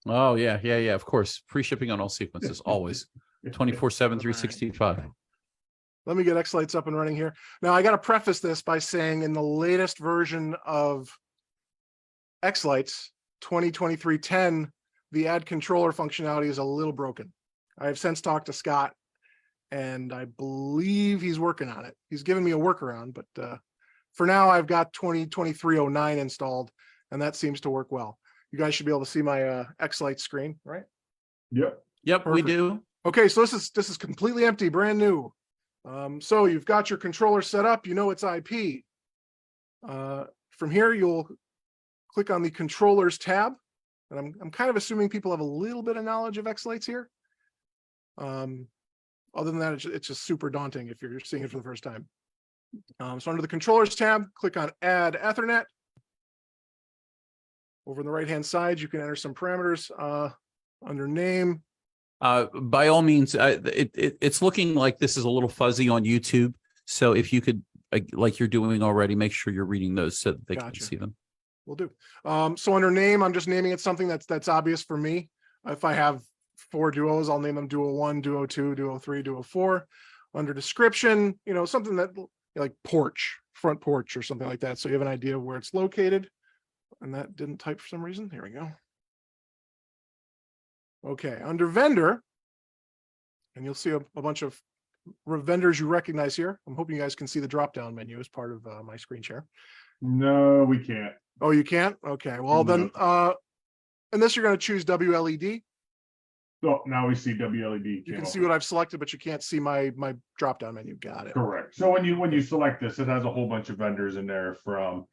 yeah. Of course, free shipping on all sequences always, 24/7, 365. Let me get Xlights up and running here. Now I got to preface this by saying in the latest version of Xlights 2023-10, the add controller functionality is a little broken. I have since talked to Scott, and I believe he's working on it. He's given me a workaround, but for now I've got 2023-09 installed, and that seems to work well. You guys should be able to see my Xlights screen, right? Yep. Yep, Perfect. we do. Okay, so this is completely empty, brand new. So you've got your controller set up, you know it's IP. From here, you'll click on the controllers tab. And I'm kind of assuming people have a little bit of knowledge of Xlights here. Other than that, it's just super daunting if you're seeing it for the first time. So under the controllers tab, click on Add Ethernet. Over on the right-hand side, you can enter some parameters under name. By all means, it's looking like this is a little fuzzy on YouTube. So if you could, like you're doing already, make sure you're reading those so that they can see them. Will do. So under name, I'm just naming it something that's obvious for me. If I have 4 duos, I'll name them Duo 1, Duo 2, Duo 3, Duo 4. Under description, something that like porch, front porch or something like that. So you have an idea of where it's located. And that didn't type for some reason. Here we go. Okay, under vendor, and you'll see a bunch of vendors you recognize here. I'm hoping you guys can see the drop-down menu as part of my screen share. No, we can't. Oh, you can't? Okay, well then, and this you're going to choose WLED. Oh, now we see WLED. You can see what I've selected, but you can't see my drop-down menu. Got it. Correct. So when you select this, it has a whole bunch of vendors in there from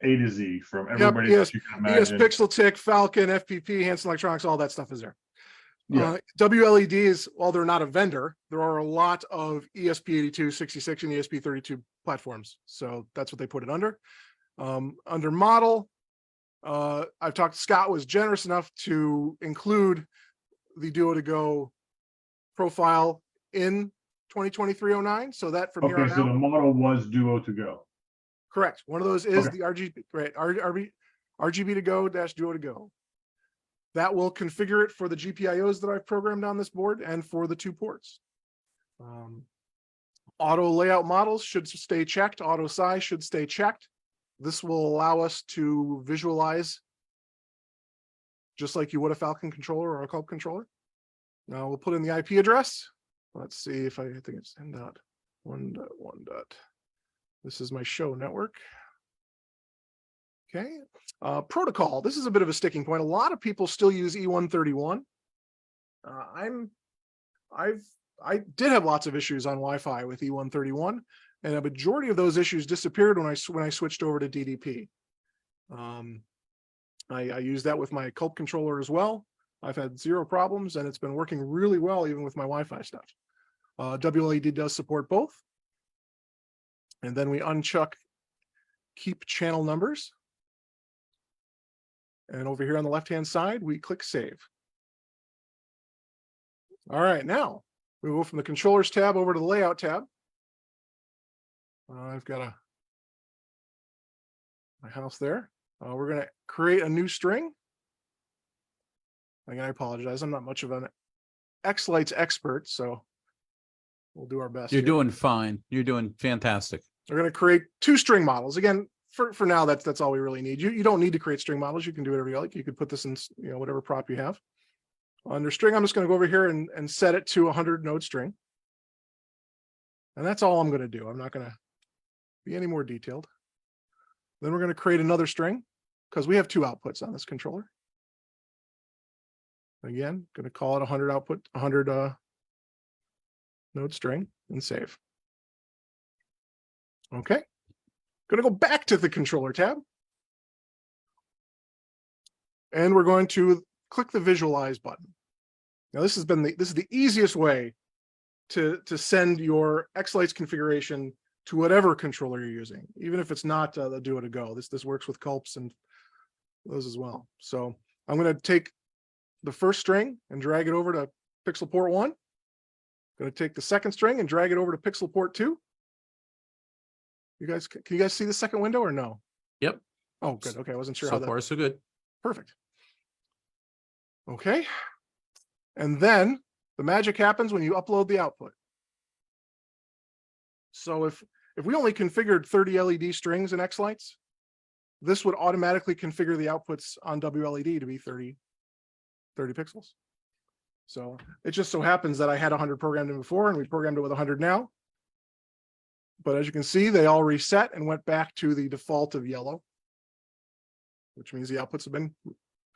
A to Z, from everybody that you can imagine. Yes, PixelTick, Falcon, FPP, Hanson Electronics, all that stuff is there. Yeah. WLED is, while they're not a vendor, there are a lot of ESP82, 66, and ESP32 platforms. So that's what they put it under. Under model, I've talked, Scott was generous enough to include the Duo2Go profile in 2023-09. So that from here on Okay, so out, the model was Duo2Go. correct. One of those is Okay. the RGB2Go-Duo2Go. That will configure it for the GPIOs that I've programmed on this board and for the 2 ports. Auto layout models should stay checked. Auto size should stay checked. This will allow us to visualize just like you would a Falcon controller or a Culp controller. Now we'll put in the IP address. Let's see if I think it's 10.1.1. This is my show network. Okay. Protocol. This is a bit of a sticking point. A lot of people still use E131. I did have lots of issues on Wi-Fi with E131, and a majority of those issues disappeared when I switched over to DDP. I use that with my Culp controller as well. I've had 0 problems, and it's been working really well even with my Wi-Fi stuff. WLED does support both. And then we uncheck keep channel numbers. And over here on the left-hand side, we click save. All right, now we go from the controllers tab over to the layout tab. I've got my house there. We're going to create a new string. Again, I apologize. I'm not much of an Xlights expert, so we'll do our best. You're doing fine. You're doing fantastic. We're going to create 2 string models. Again, for now, that's all we really need. You don't need to create string models. You can do whatever you like. You could put this in, whatever prop you have. Under string, I'm just going to go over here and set it to 100 node string. And that's all I'm going to do. I'm not going to be any more detailed. Then we're going to create another string because we have 2 outputs on this controller. Again, going to call it 100 output, 100 node string, and save. Okay. Going to go back to the controller tab. And we're going to click the visualize button. Now this is the easiest way to send your Xlights configuration to whatever controller you're using, even if it's not the WLED2Go. This works with Culps and those as well. So I'm going to take the first string and drag it over to Pixel Port 1. Going to take the second string and drag it over to Pixel Port 2. Can you guys see the second window or no? Yep. Oh, good. Okay, I wasn't sure. So far, so good. Perfect. Okay. And then the magic happens when you upload the output. So if we only configured 30 LED strings in Xlights, this would automatically configure the outputs on WLED to be 30 pixels. So it just so happens that I had 100 programmed in before, and we programmed it with 100 now. But as you can see, they all reset and went back to the default of yellow, which means the outputs have been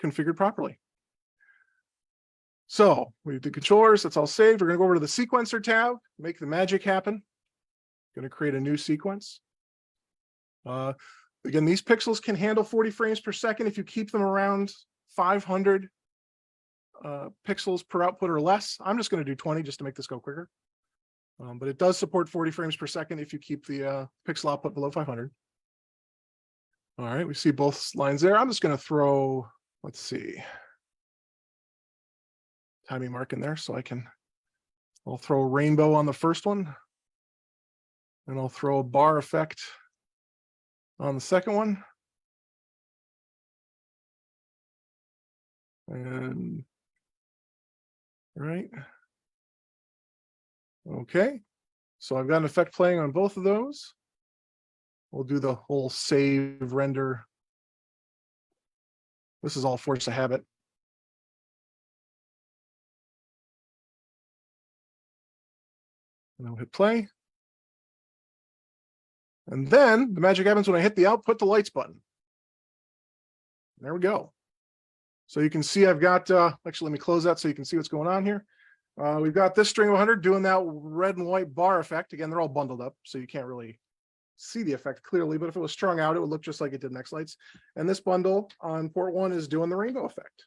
configured properly. So we did controllers, that's all saved. We're going to go over to the sequencer tab, make the magic happen. Going to create a new sequence. Again, these pixels can handle 40 frames per second if you keep them around 500 pixels per output or less. I'm just going to do 20 just to make this go quicker. But it does support 40 frames per second if you keep the pixel output below 500. All right, we see both lines there. I'm just going to throw, let's see, timing mark in there so I'll throw rainbow on the first one. And I'll throw a bar effect on the second one. And right. Okay. So I've got an effect playing on both of those. We'll do the whole save render. This is all force of habit. And I'll hit play. And then the magic happens when I hit the output to lights button. There we go. So you can see I've got, actually, let me close that so you can see what's going on here. We've got this string of 100 doing that red and white bar effect. Again, they're all bundled up, so you can't really see the effect clearly, but if it was strung out, it would look just like it did in Xlights. And this bundle on port 1 is doing the rainbow effect.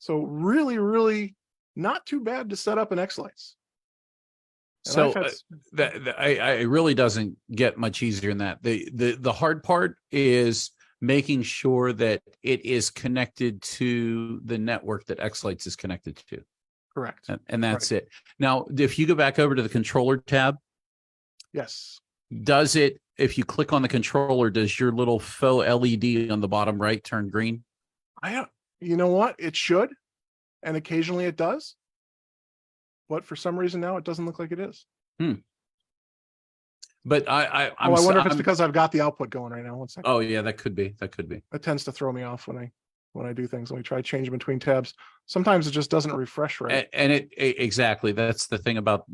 So really, really not too bad to set up in Xlights. So it really doesn't get much easier than that. The hard part is making sure that it is connected to the network that Xlights is connected to. Correct. And that's it. Now, if you go back over to the controller tab, yes. Does it, if you click on the controller, does your little faux LED on the bottom right turn green? You know what? It should. And occasionally it does. But for some reason now it doesn't look like it is. But I wonder if it's because I've got the output going right now. 1 second. Oh yeah, that could be. It tends to throw me off when I do things. When we try changing between tabs, sometimes it just doesn't refresh right. And it exactly. That's the thing about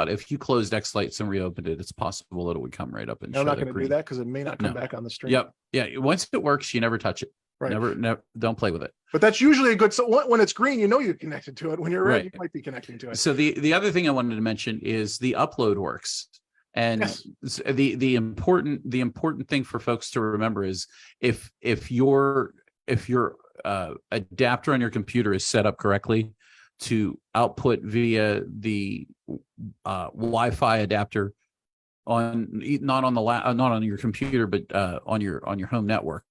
if you closed Xlights and reopened it, it's possible that it would come right up and. I'm not going to do that because it may not come back on the stream. Yep. Yeah. Once it works, you never touch it. Right. Never. Don't play with it. But that's usually a good. So when it's green, you know you're connected to it. When you're red, you might be connecting to it. So the other thing I wanted to mention is the upload works. And yes. the important thing for folks to remember is if your adapter on your computer is set up correctly to output via the Wi-Fi adapter not on your computer but on your home network,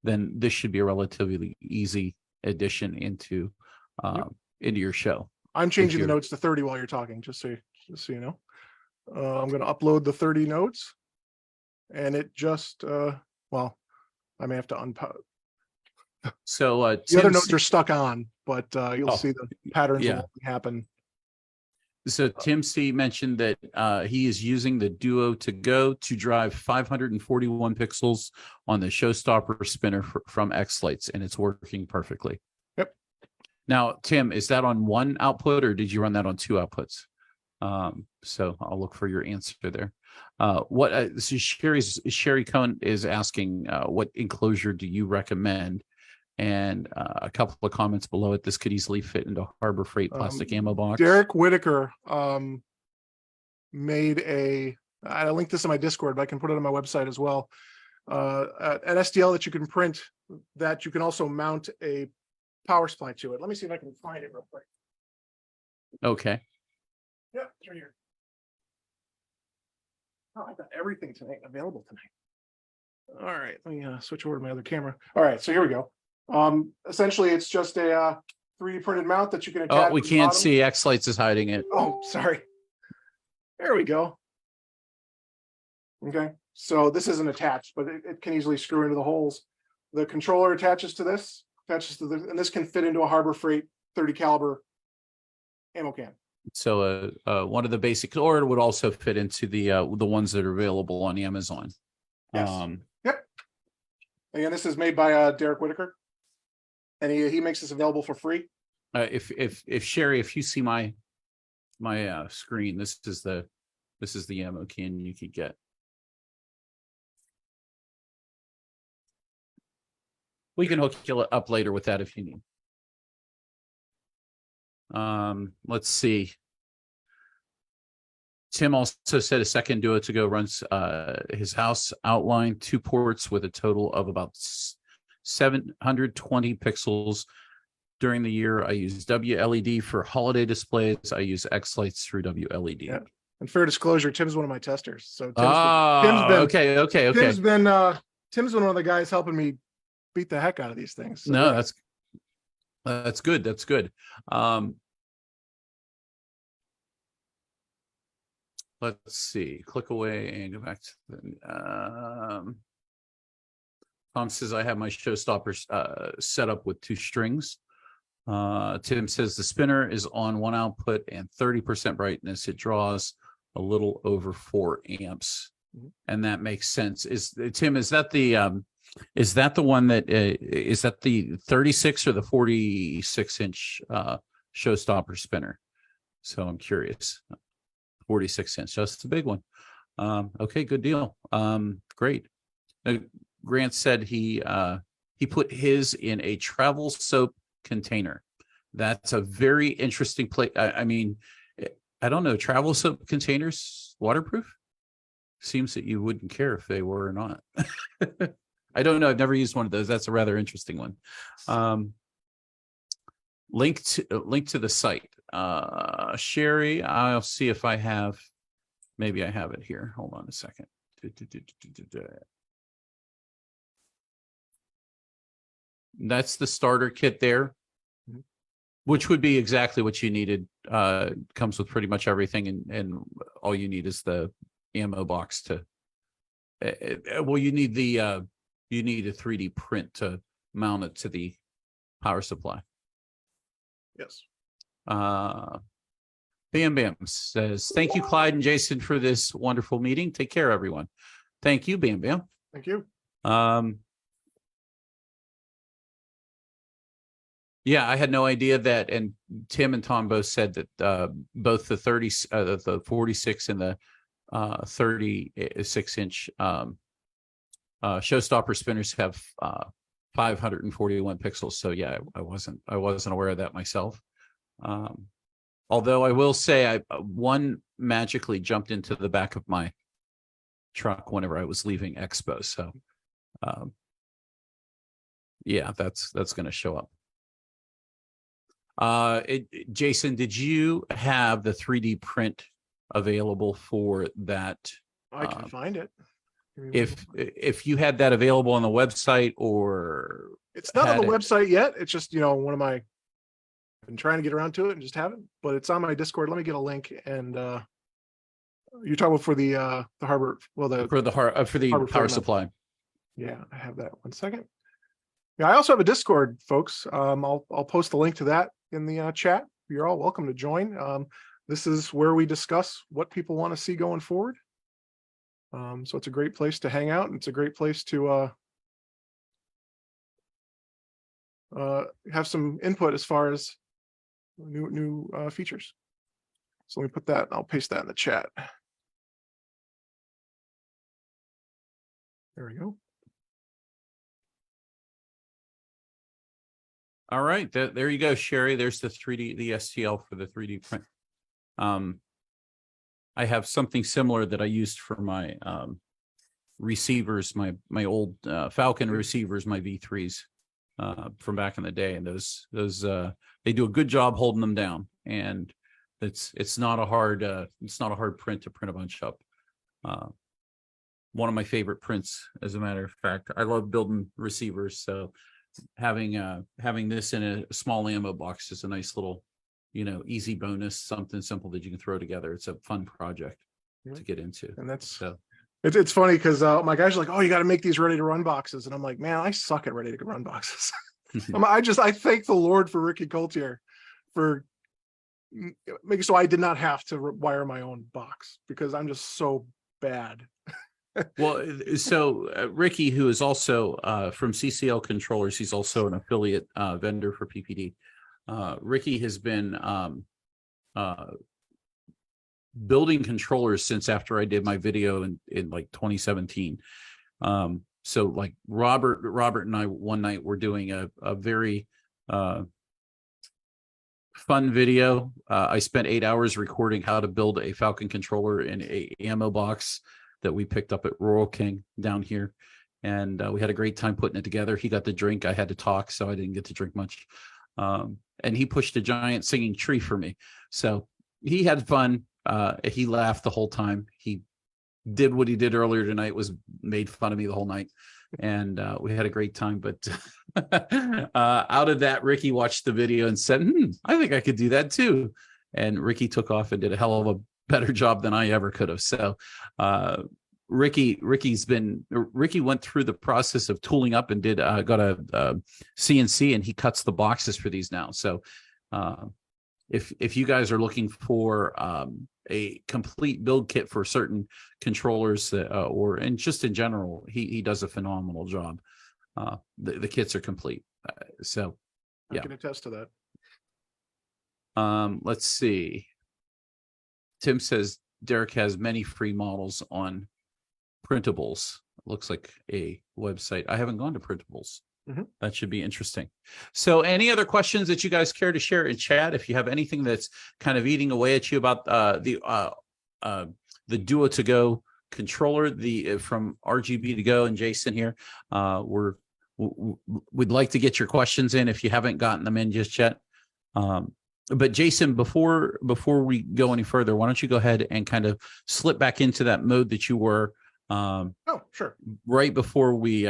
then this should be a relatively easy addition into your show. I'm changing the notes to 30 while you're talking, just so you know. I'm going to upload the 30 nodes, and it just well, I may have to unpause. So the other nodes are stuck on, but you'll see the patterns will happen. So Tim C mentioned that he is using the WLED2Go to drive 541 pixels on the showstopper spinner from Xlights, and it's working perfectly. Yep. Now, Tim, is that on one output or did you run that on two outputs? So I'll look for your answer there. So Sherry Cohn is asking, what enclosure do you recommend? And a couple of comments below it. This could easily fit into Harbor Freight plastic ammo box. Derek Whitaker made a I linked this in my Discord, but I can put it on my website as well. An STL that you can print that you can also mount a power supply to it. Let me see if I can find it real quick. Okay. Yeah, it's right here. Oh, I got everything tonight available tonight. All right, let me switch over to my other camera. All right, so here we go. Essentially, it's just a 3D printed mount that you can attach. Oh, we to the can't bottom. see. Xlights is hiding it. Oh, sorry. There we go. Okay, so this isn't attached, but it can easily screw into the holes. The controller attaches to this, and this can fit into a Harbor Freight 30 caliber ammo can. So one of the basics, or it would also fit into the ones that are available on Amazon. Yes. Yep. Again, this is made by Derek Whitaker, and he makes this available for free. If Sherry, if you see my screen, this is the ammo can you could get. We can hook you up later with that if you need. Let's see. Tim also said a second WLED2Go runs his house outline 2 ports with a total of about 720 pixels. During the year, I use WLED for holiday displays. I use Xlights through WLED. Yeah. And fair disclosure, Tim's one of my testers. So Tim's okay. Tim's been one of the guys helping me beat the heck out of these things. So no, yeah. that's good. That's good. Let's see. Click away and go back to the. Tom says I have my showstoppers set up with 2 strings. Tim says the spinner is on 1 output and 30% brightness. It draws a little over 4 amps, and that makes sense. Tim, is that the one that is that the 36 or the 46-inch showstopper spinner? So I'm curious. 46-inch, just a big one. Okay, good deal. Great. Grant said he put his in a travel soap container. That's a very interesting place. I mean, I don't know, travel soap containers waterproof? Seems that you wouldn't care if they were or not. I don't know. I've never used one of those. That's a rather interesting one. Link to the site. Sherry, I'll see if I have, maybe I have it here. Hold on a second. That's the starter kit there, which would be exactly what you needed. Comes with pretty much everything, and all you need is the ammo box to. Well, you need a 3D print to mount it to the power supply. Yes. Bam Bam says, thank you, Clyde and Jason, for this wonderful meeting. Take care, everyone. Thank you, Bam Bam. Thank you. Yeah, I had no idea that, and Tim and Tom both said that both the 46 and the 36-inch showstopper spinners have 541 pixels. So yeah, I wasn't aware of that myself. Although I will say one magically jumped into the back of my truck whenever I was leaving Expo. So yeah, that's going to show up. Jason, did you have the 3D print available for that? I can find it. If you had that available on the website, or it's not on the website yet. It's just, one of my, I've been trying to get around to it and just haven't, but it's on my Discord. Let me get a link. And you're talking about for the harbor, well, for the power supply. Yeah, I have that. 1 second. Yeah, I also have a Discord, folks. I'll post the link to that in the chat. You're all welcome to join. This is where we discuss what people want to see going forward. So it's a great place to hang out, and it's a great place to have some input as far as new features. So let me put that, I'll paste that in the chat. There we go. All right, there you go, Sherry. There's the STL for the 3D print. I have something similar that I used for my receivers, my old Falcon receivers, my V3s from back in the day, and those they do a good job holding them down, and it's not a hard print to print a bunch up. One of my favorite prints, as a matter of fact. I love building receivers, so having this in a small ammo box is a nice little, easy bonus, something simple that you can throw together. It's a fun project to get into. And that's so. It's funny because my guys are like, oh, you got to make these ready to run boxes. And I'm like, man, I suck at ready to run boxes. I thank the Lord for Ricky Coltier for making so I did not have to wire my own box, because I'm just so bad. Well, so Ricky, who is also from CCL Controllers, he's also an affiliate vendor for PPD. Ricky has been building controllers since after I did my video in like 2017. So like Robert and I one night were doing a very fun video. I spent 8 hours recording how to build a Falcon controller in a ammo box that we picked up at Rural King down here. And we had a great time putting it together. He got the drink. I had to talk, so I didn't get to drink much. And he pushed a giant singing tree for me. So he had fun. He laughed the whole time. He did what he did earlier tonight, was made fun of me the whole night. And we had a great time. But out of that, Ricky watched the video and said, I think I could do that too. And Ricky took off and did a hell of a better job than I ever could have. So Ricky went through the process of tooling up and got a CNC, and he cuts the boxes for these now. So if you guys are looking for a complete build kit for certain controllers and just in general, he does a phenomenal job. The kits are complete. So yeah, I can attest to that. Let's see. Tim says Derek has many free models on Printables. Looks like a website. I haven't gone to Printables. That should be interesting. So any other questions that you guys care to share in chat? If you have anything that's kind of eating away at you about the Duo2Go controller, from RGB2Go and Jason here, we'd like to get your questions in if you haven't gotten them in just yet. But Jason, before we go any further, why don't you go ahead and kind of slip back into that mode that you were oh, sure, right before we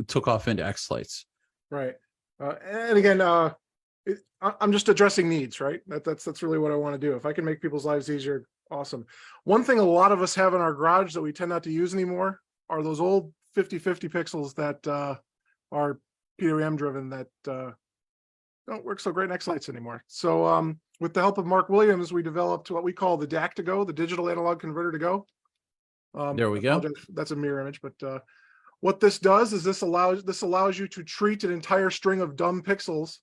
took off into Xlights. Right. And again, I'm just addressing needs, right? That's really what I want to do. If I can make people's lives easier, awesome. One thing a lot of us have in our garage that we tend not to use anymore are those old 50/50 pixels that are PWM driven that don't work so great in Xlights anymore. So with the help of Mark Williams, we developed what we call the DAC2Go, the digital analog converter to go. There we go. That's a mirror image, but what this does is this allows you to treat an entire string of dumb pixels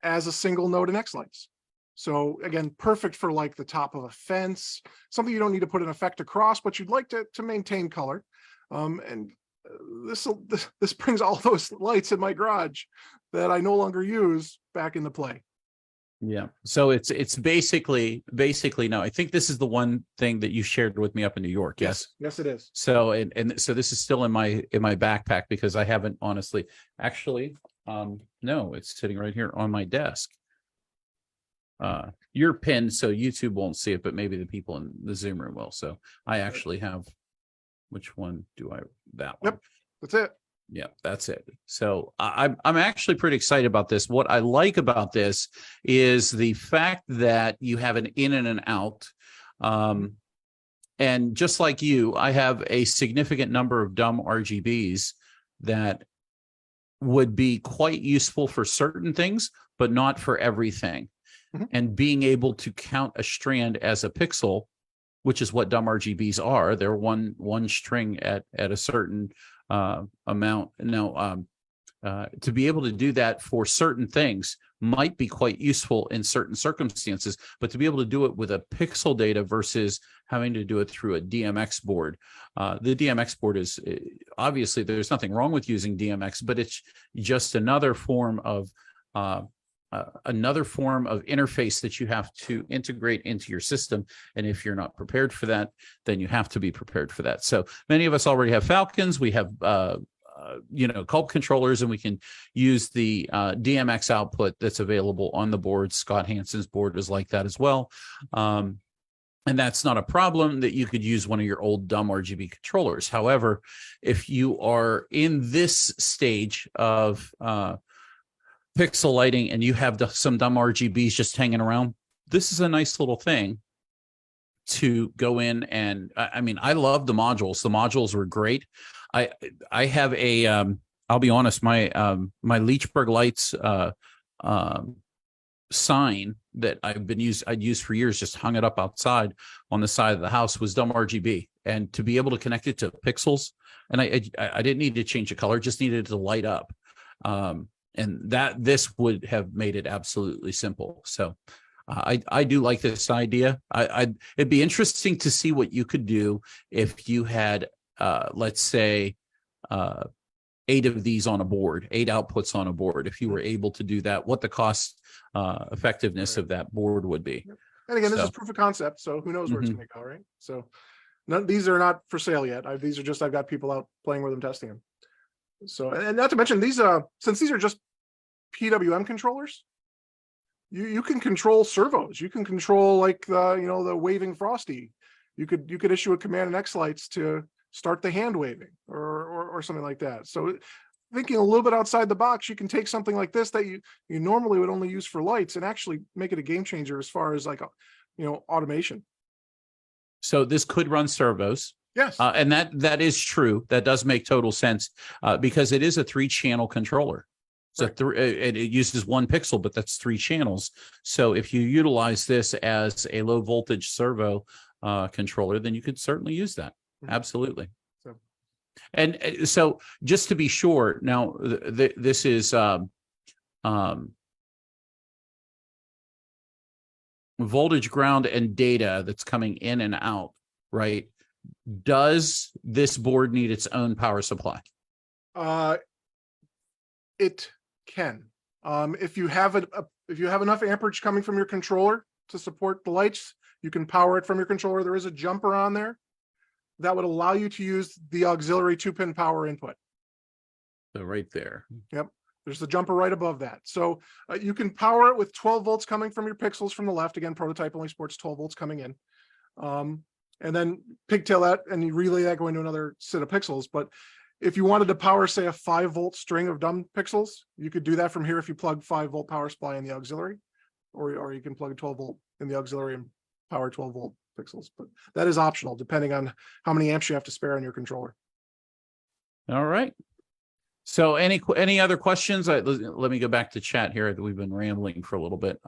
as a single node in Xlights. So again, perfect for like the top of a fence, something you don't need to put an effect across, but you'd like to maintain color. And this brings all those lights in my garage that I no longer use back into play. Yeah. So it's basically no, I think this is the one thing that you shared with me up in New York. Yes. Yes, it is. So and so this is still in my backpack because I haven't honestly no, it's sitting right here on my desk. You're pinned so YouTube won't see it, but maybe the people in the Zoom room will. So I actually have, which one do I, that one? Yep, that's it. Yeah, that's it. So I'm actually pretty excited about this. What I like about this is the fact that you have an in and an out. And just like you, I have a significant number of dumb RGBs that would be quite useful for certain things, but not for everything. And being able to count a strand as a pixel, which is what dumb RGBs are, they're one string at a certain amount. Now, to be able to do that for certain things might be quite useful in certain circumstances, but to be able to do it with a pixel data versus having to do it through a DMX board. The DMX board is obviously there's nothing wrong with using DMX, but it's just another form of another form of interface that you have to integrate into your system. And if you're not prepared for that, then you have to be prepared for that. So many of us already have Falcons. We have, Culp controllers, and we can use the DMX output that's available on the board. Scott Hansen's board is like that as well. And that's not a problem, that you could use one of your old dumb RGB controllers. However, if you are in this stage of pixel lighting and you have some dumb RGBs just hanging around, this is a nice little thing to go in. And I mean, I love the modules. The modules were great. I have a I'll be honest, my Leechburg lights sign that I'd used for years, just hung it up outside on the side of the house, was dumb RGB. And to be able to connect it to pixels, and I didn't need to change the color, just needed it to light up. And this would have made it absolutely simple. So I do like this idea. It'd be interesting to see what you could do if you had, let's say, 8 of these on a board, 8 outputs on a board. If you were able to do that, what the cost effectiveness of that board would be. And again, this is proof of concept, so who knows where it's going to go, right? So these are not for sale yet. These are just, I've got people out playing with them, testing them. So, and not to mention these, since these are just PWM controllers, you can control servos. You can control like the waving Frosty. You could issue a command in Xlights to start the hand waving or something like that. So thinking a little bit outside the box, you can take something like this that you normally would only use for lights and actually make it a game changer as far as like automation. So this could run servos. Yes. And that is true. That does make total sense because it is a 3-channel controller. So it uses 1 pixel, but that's 3 channels. So if you utilize this as a low voltage servo controller, then you could certainly use that. Absolutely. And so just to be sure, now this is voltage, ground, and data that's coming in and out, right? Does this board need its own power supply? It can. If you have enough amperage coming from your controller to support the lights, you can power it from your controller. There is a jumper on there that would allow you to use the auxiliary 2-pin power input. So right there. Yep. There's the jumper right above that. So you can power it with 12 volts coming from your pixels from the left. Again, prototype only sports 12 volts coming in. And then pigtail that and you relay that going to another set of pixels. But if you wanted to power, say, a 5-volt string of dumb pixels, you could do that from here if you plug 5-volt power supply in the auxiliary, or you can plug a 12-volt in the auxiliary and power 12-volt pixels. But that is optional depending on how many amps you have to spare on your controller. All right. So any other questions? Let me go back to chat here. We've been rambling for a little bit.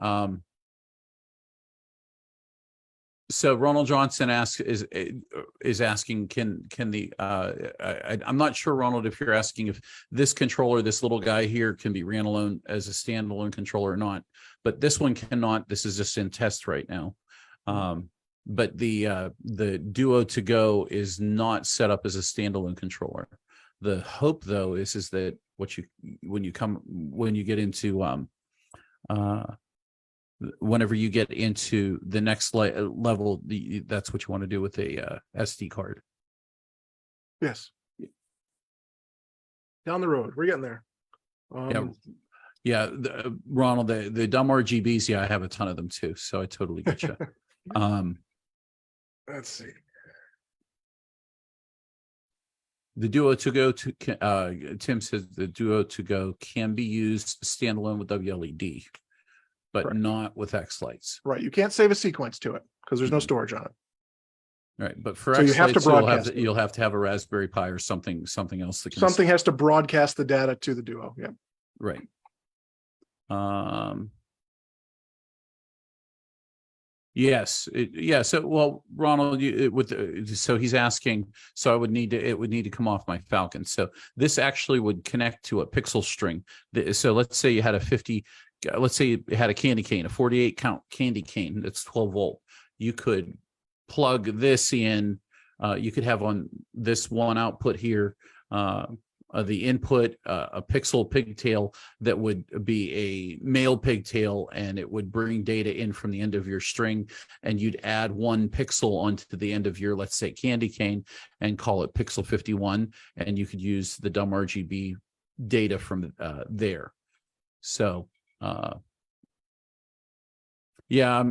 So Ronald Johnson is asking, can the I'm not sure, Ronald, if you're asking if this controller, this little guy here, can be ran alone as a standalone controller or not, but this one cannot. This is just in test right now. But the WLED2Go is not set up as a standalone controller. The hope, though, is that when you get into whenever you get into the next level, that's what you want to do with a SD card. Yes. Down the road, we're getting there. Ronald, the dumb RGBs, yeah, I have a ton of them too, so I totally get you. Let's see. The WLED2Go, Tim says the WLED2Go can be used standalone with WLED, but not with Xlights. Right. You can't save a sequence to it because there's no storage on it. Right. But for so Xlights, you have to broadcast you'll have to have a Raspberry Pi or something else that can something has to broadcast the data to the Duo. Yeah. Right. Yes. So, well, Ronald, so he's asking, so it would need to come off my Falcon. So this actually would connect to a pixel string. So let's say you had let's say you had a candy cane, a 48 count candy cane that's 12 volt. You could plug this in. You could have on this one output here, the input, a pixel pigtail that would be a male pigtail, and it would bring data in from the end of your string, and you'd add one pixel onto the end of your, let's say, candy cane, and call it pixel 51, and you could use the dumb RGB data from there. So yeah,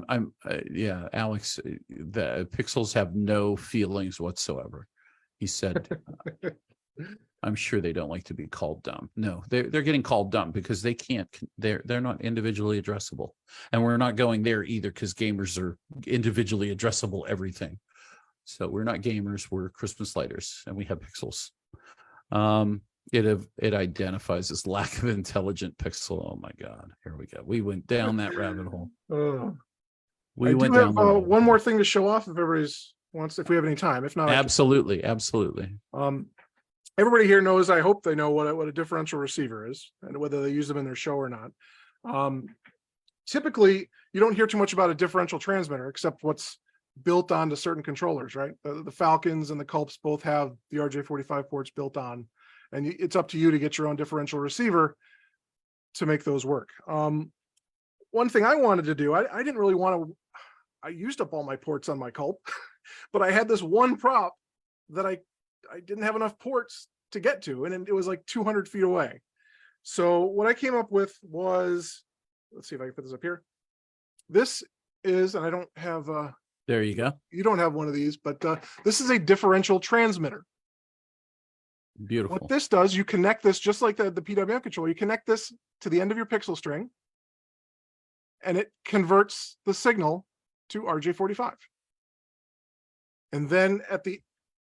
yeah, Alex, the pixels have no feelings whatsoever. He said, I'm sure they don't like to be called dumb. No, they're getting called dumb because they can't, they're not individually addressable. And we're not going there either, because gamers are individually addressable everything. So we're not gamers, we're Christmas lighters, and we have pixels. It identifies as lack of intelligent pixel. Oh my God, here we go. We went down that rabbit hole. We went down. One more thing to show off if everybody's wants, if we have any time. If not, absolutely. Everybody here knows, I hope they know what a differential receiver is and whether they use them in their show or not. Typically, you don't hear too much about a differential transmitter except what's built onto certain controllers, right? The Falcons and the Culps both have the RJ45 ports built on, and it's up to you to get your own differential receiver to make those work. One thing I wanted to do, I didn't really want to, I used up all my ports on my Culp, but I had this one prop that I didn't have enough ports to get to, and it was like 200 feet away. So what I came up with was, let's see if I can put this up here. This is, and I don't have, there you go. You don't have one of these, but this is a differential transmitter. Beautiful. What this does, you connect this just like the PWM controller, you connect this to the end of your pixel string, and it converts the signal to RJ45. And then at the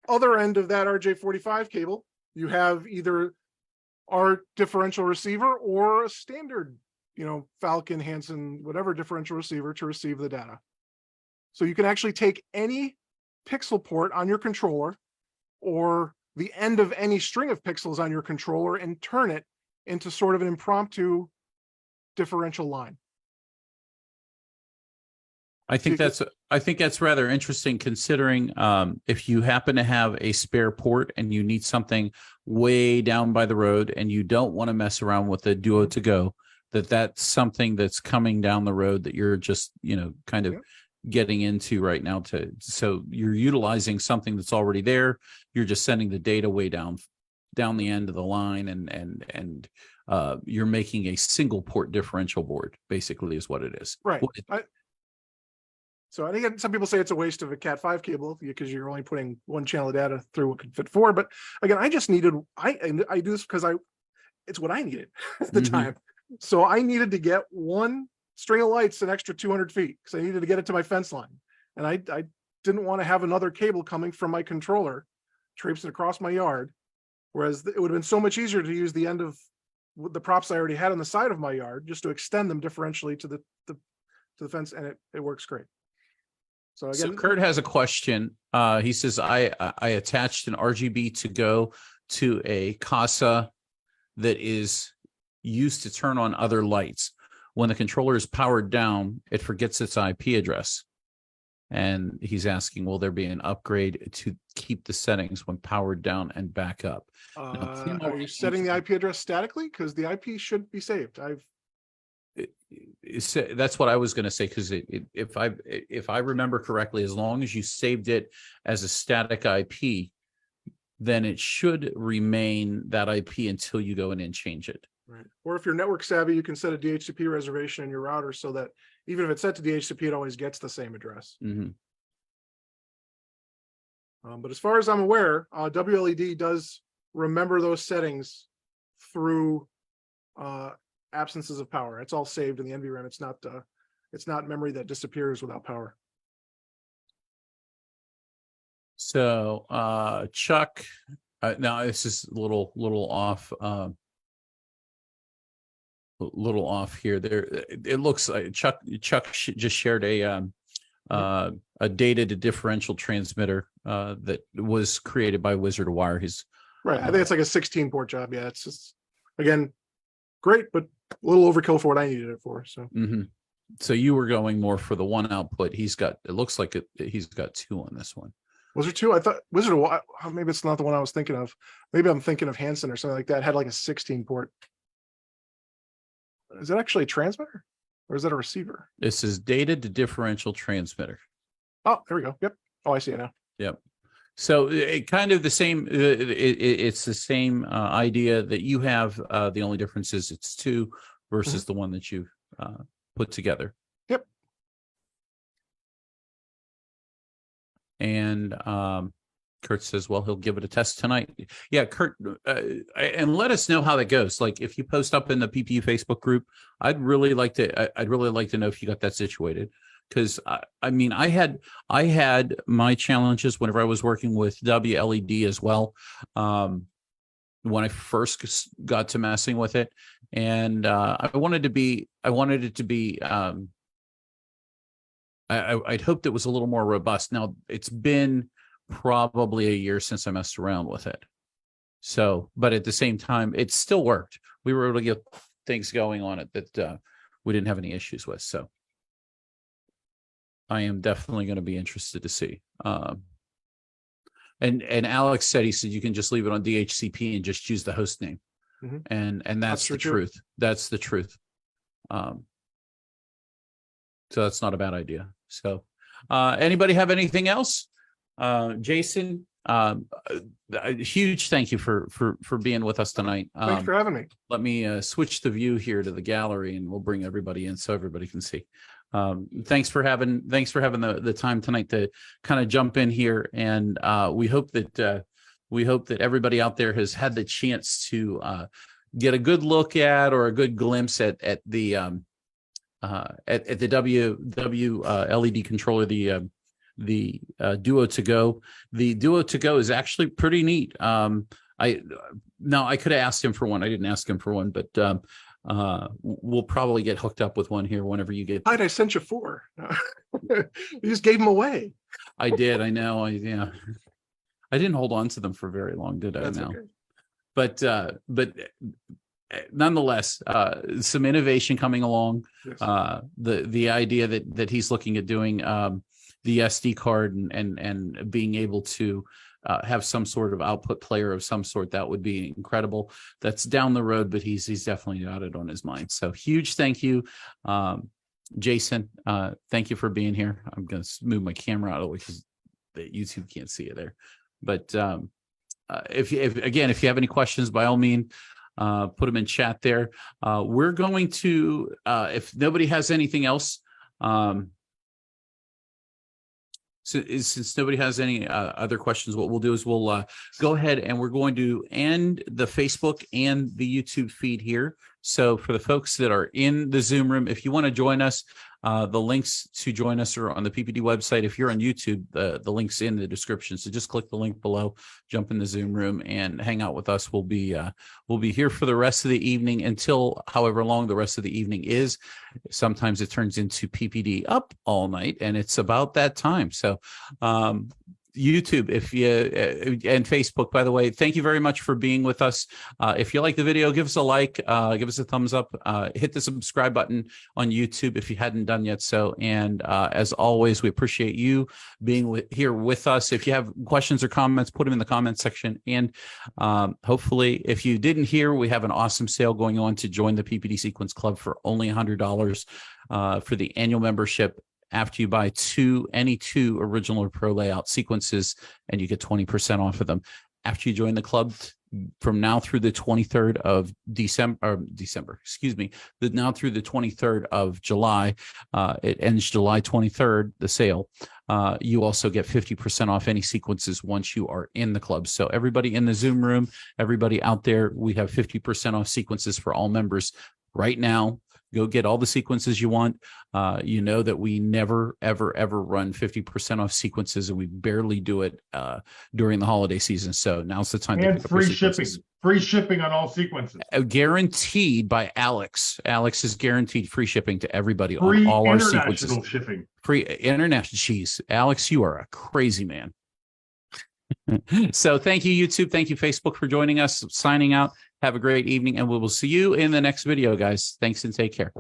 other end of that RJ45 cable, you have either our differential receiver or a standard, Falcon, Hanson, whatever differential receiver to receive the data. So you can actually take any pixel port on your controller or the end of any string of pixels on your controller and turn it into sort of an impromptu differential line. I think that's rather interesting, considering if you happen to have a spare port and you need something way down by the road and you don't want to mess around with the WLED2Go, that's something that's coming down the road that you're just, kind of getting into right now. So you're utilizing something that's already there. You're just sending the data way down the end of the line, and you're making a single port differential board, basically, is what it is. Right. So I think some people say it's a waste of a Cat5 cable because you're only putting one channel of data through what could fit four. But again, I just needed, I do this because it's what I needed at the time. So I needed to get one string of lights an extra 200 feet because I needed to get it to my fence line. And I didn't want to have another cable coming from my controller traipsing across my yard. Whereas it would have been so much easier to use the end of the props I already had on the side of my yard just to extend them differentially to the fence, and it works great. So again, so Kurt has a question. He says, I attached an RGB2Go to a CASA that is used to turn on other lights. When the controller is powered down, it forgets its IP address. And he's asking, will there be an upgrade to keep the settings when powered down and back up? Are you setting the IP address statically? Because the IP should be saved. That's what I was going to say, because if I remember correctly, as long as you saved it as a static IP, then it should remain that IP until you go in and change it. Right. Or if you're network savvy, you can set a DHCP reservation in your router so that even if it's set to DHCP, it always gets the same address. But as far as I'm aware, WLED does remember those settings through absences of power. It's all saved in the NVRAM. It's not memory that disappears without power. So Chuck, now this is a little off. Little off here. There, it looks like Chuck just shared a data to differential transmitter that was created by Wizard of Wire. He's right. I think it's like a 16 port job. Yeah, it's just, again, great, but a little overkill for what I needed it for. So. So you were going more for the one output. He's got, it looks like he's got two on this one. Was there two? I thought Wizard of maybe it's not the one I was thinking of. Maybe I'm thinking of Hanson or something like that. It had like a 16 port. Is it actually a transmitter or is that a receiver? This is data to differential transmitter. Oh, there we go. Yep. Oh, I see it now. Yep. So it kind of the same. It's the same idea that you have. The only difference is it's two versus the one that you've put together. Yep. And Kurt says, well, he'll give it a test tonight. Yeah, Kurt, and let us know how that goes. Like if you post up in the PPU Facebook group, I'd really like to know if you got that situated. Because I mean, I had my challenges whenever I was working with WLED as well. When I first got to messing with it, and I wanted it to be. I'd hoped it was a little more robust. Now it's been probably a year since I messed around with it. So, but at the same time, it still worked. We were able to get things going on it that we didn't have any issues with. So I am definitely going to be interested to see. And Alex said, he said, you can just leave it on DHCP and just use the host name. And that's the truth. That's the truth. So that's not a bad idea. So anybody have anything else? Jason, a huge thank you for being with us tonight. Thanks for having me. Let me switch the view here to the gallery and we'll bring everybody in so everybody can see. Thanks for having the time tonight to kind of jump in here, and we hope that everybody out there has had the chance to get a good look at or a good glimpse at the WLED controller, the Duo2Go. The Duo2Go is actually pretty neat. I could have asked him for one. I didn't ask him for one, but we'll probably get hooked up with one here whenever you get. I sent you 4. You just gave them away. I did. I know. I didn't hold on to them for very long, did I? That's now, okay. But nonetheless, some innovation coming along. Yes. The idea that he's looking at doing the SD card and being able to have some sort of output player of some sort, that would be incredible. That's down the road, but he's definitely got it on his mind. So huge thank you, Jason. Thank you for being here. I'm going to move my camera out of the way because the YouTube can't see you there. But if you have any questions, by all means, put them in chat there. We're going to, if nobody has anything else, since nobody has any other questions, what we'll do is we'll go ahead and we're going to end the Facebook and the YouTube feed here. So for the folks that are in the Zoom room, if you want to join us, the links to join us are on the PPD website. If you're on YouTube, the link's in the description. So just click the link below, jump in the Zoom room, and hang out with us. We'll be here for the rest of the evening until however long the rest of the evening is. Sometimes it turns into PPD up all night, and it's about that time. So YouTube, if you and Facebook, by the way, thank you very much for being with us. If you like the video, give us a like, give us a thumbs up, hit the subscribe button on YouTube if you hadn't done yet so. And as always, we appreciate you being here with us. If you have questions or comments, put them in the comments section. And hopefully, if you didn't hear, we have an awesome sale going on to join the PPD Sequence Club for only $100 for the annual membership. After you buy any two original or pro layout sequences, and you get 20% off of them. After you join the club from now through the 23rd of now through the 23rd of July, it ends July 23rd, the sale. You also get 50% off any sequences once you are in the club. So everybody in the Zoom room, everybody out there, we have 50% off sequences for all members right now. Go get all the sequences you want. You know that we never, ever, ever run 50% off sequences, and we barely do it during the holiday season. So now's the time to pick up your sequences. Free shipping on all sequences. Guaranteed by Alex. Alex is guaranteed free shipping to everybody Free on all our sequences. International shipping. Free international. Jeez, Alex, you are a crazy man. So thank you, YouTube. Thank you, Facebook, for joining us. Signing out. Have a great evening, and we will see you in the next video, guys. Thanks and take care.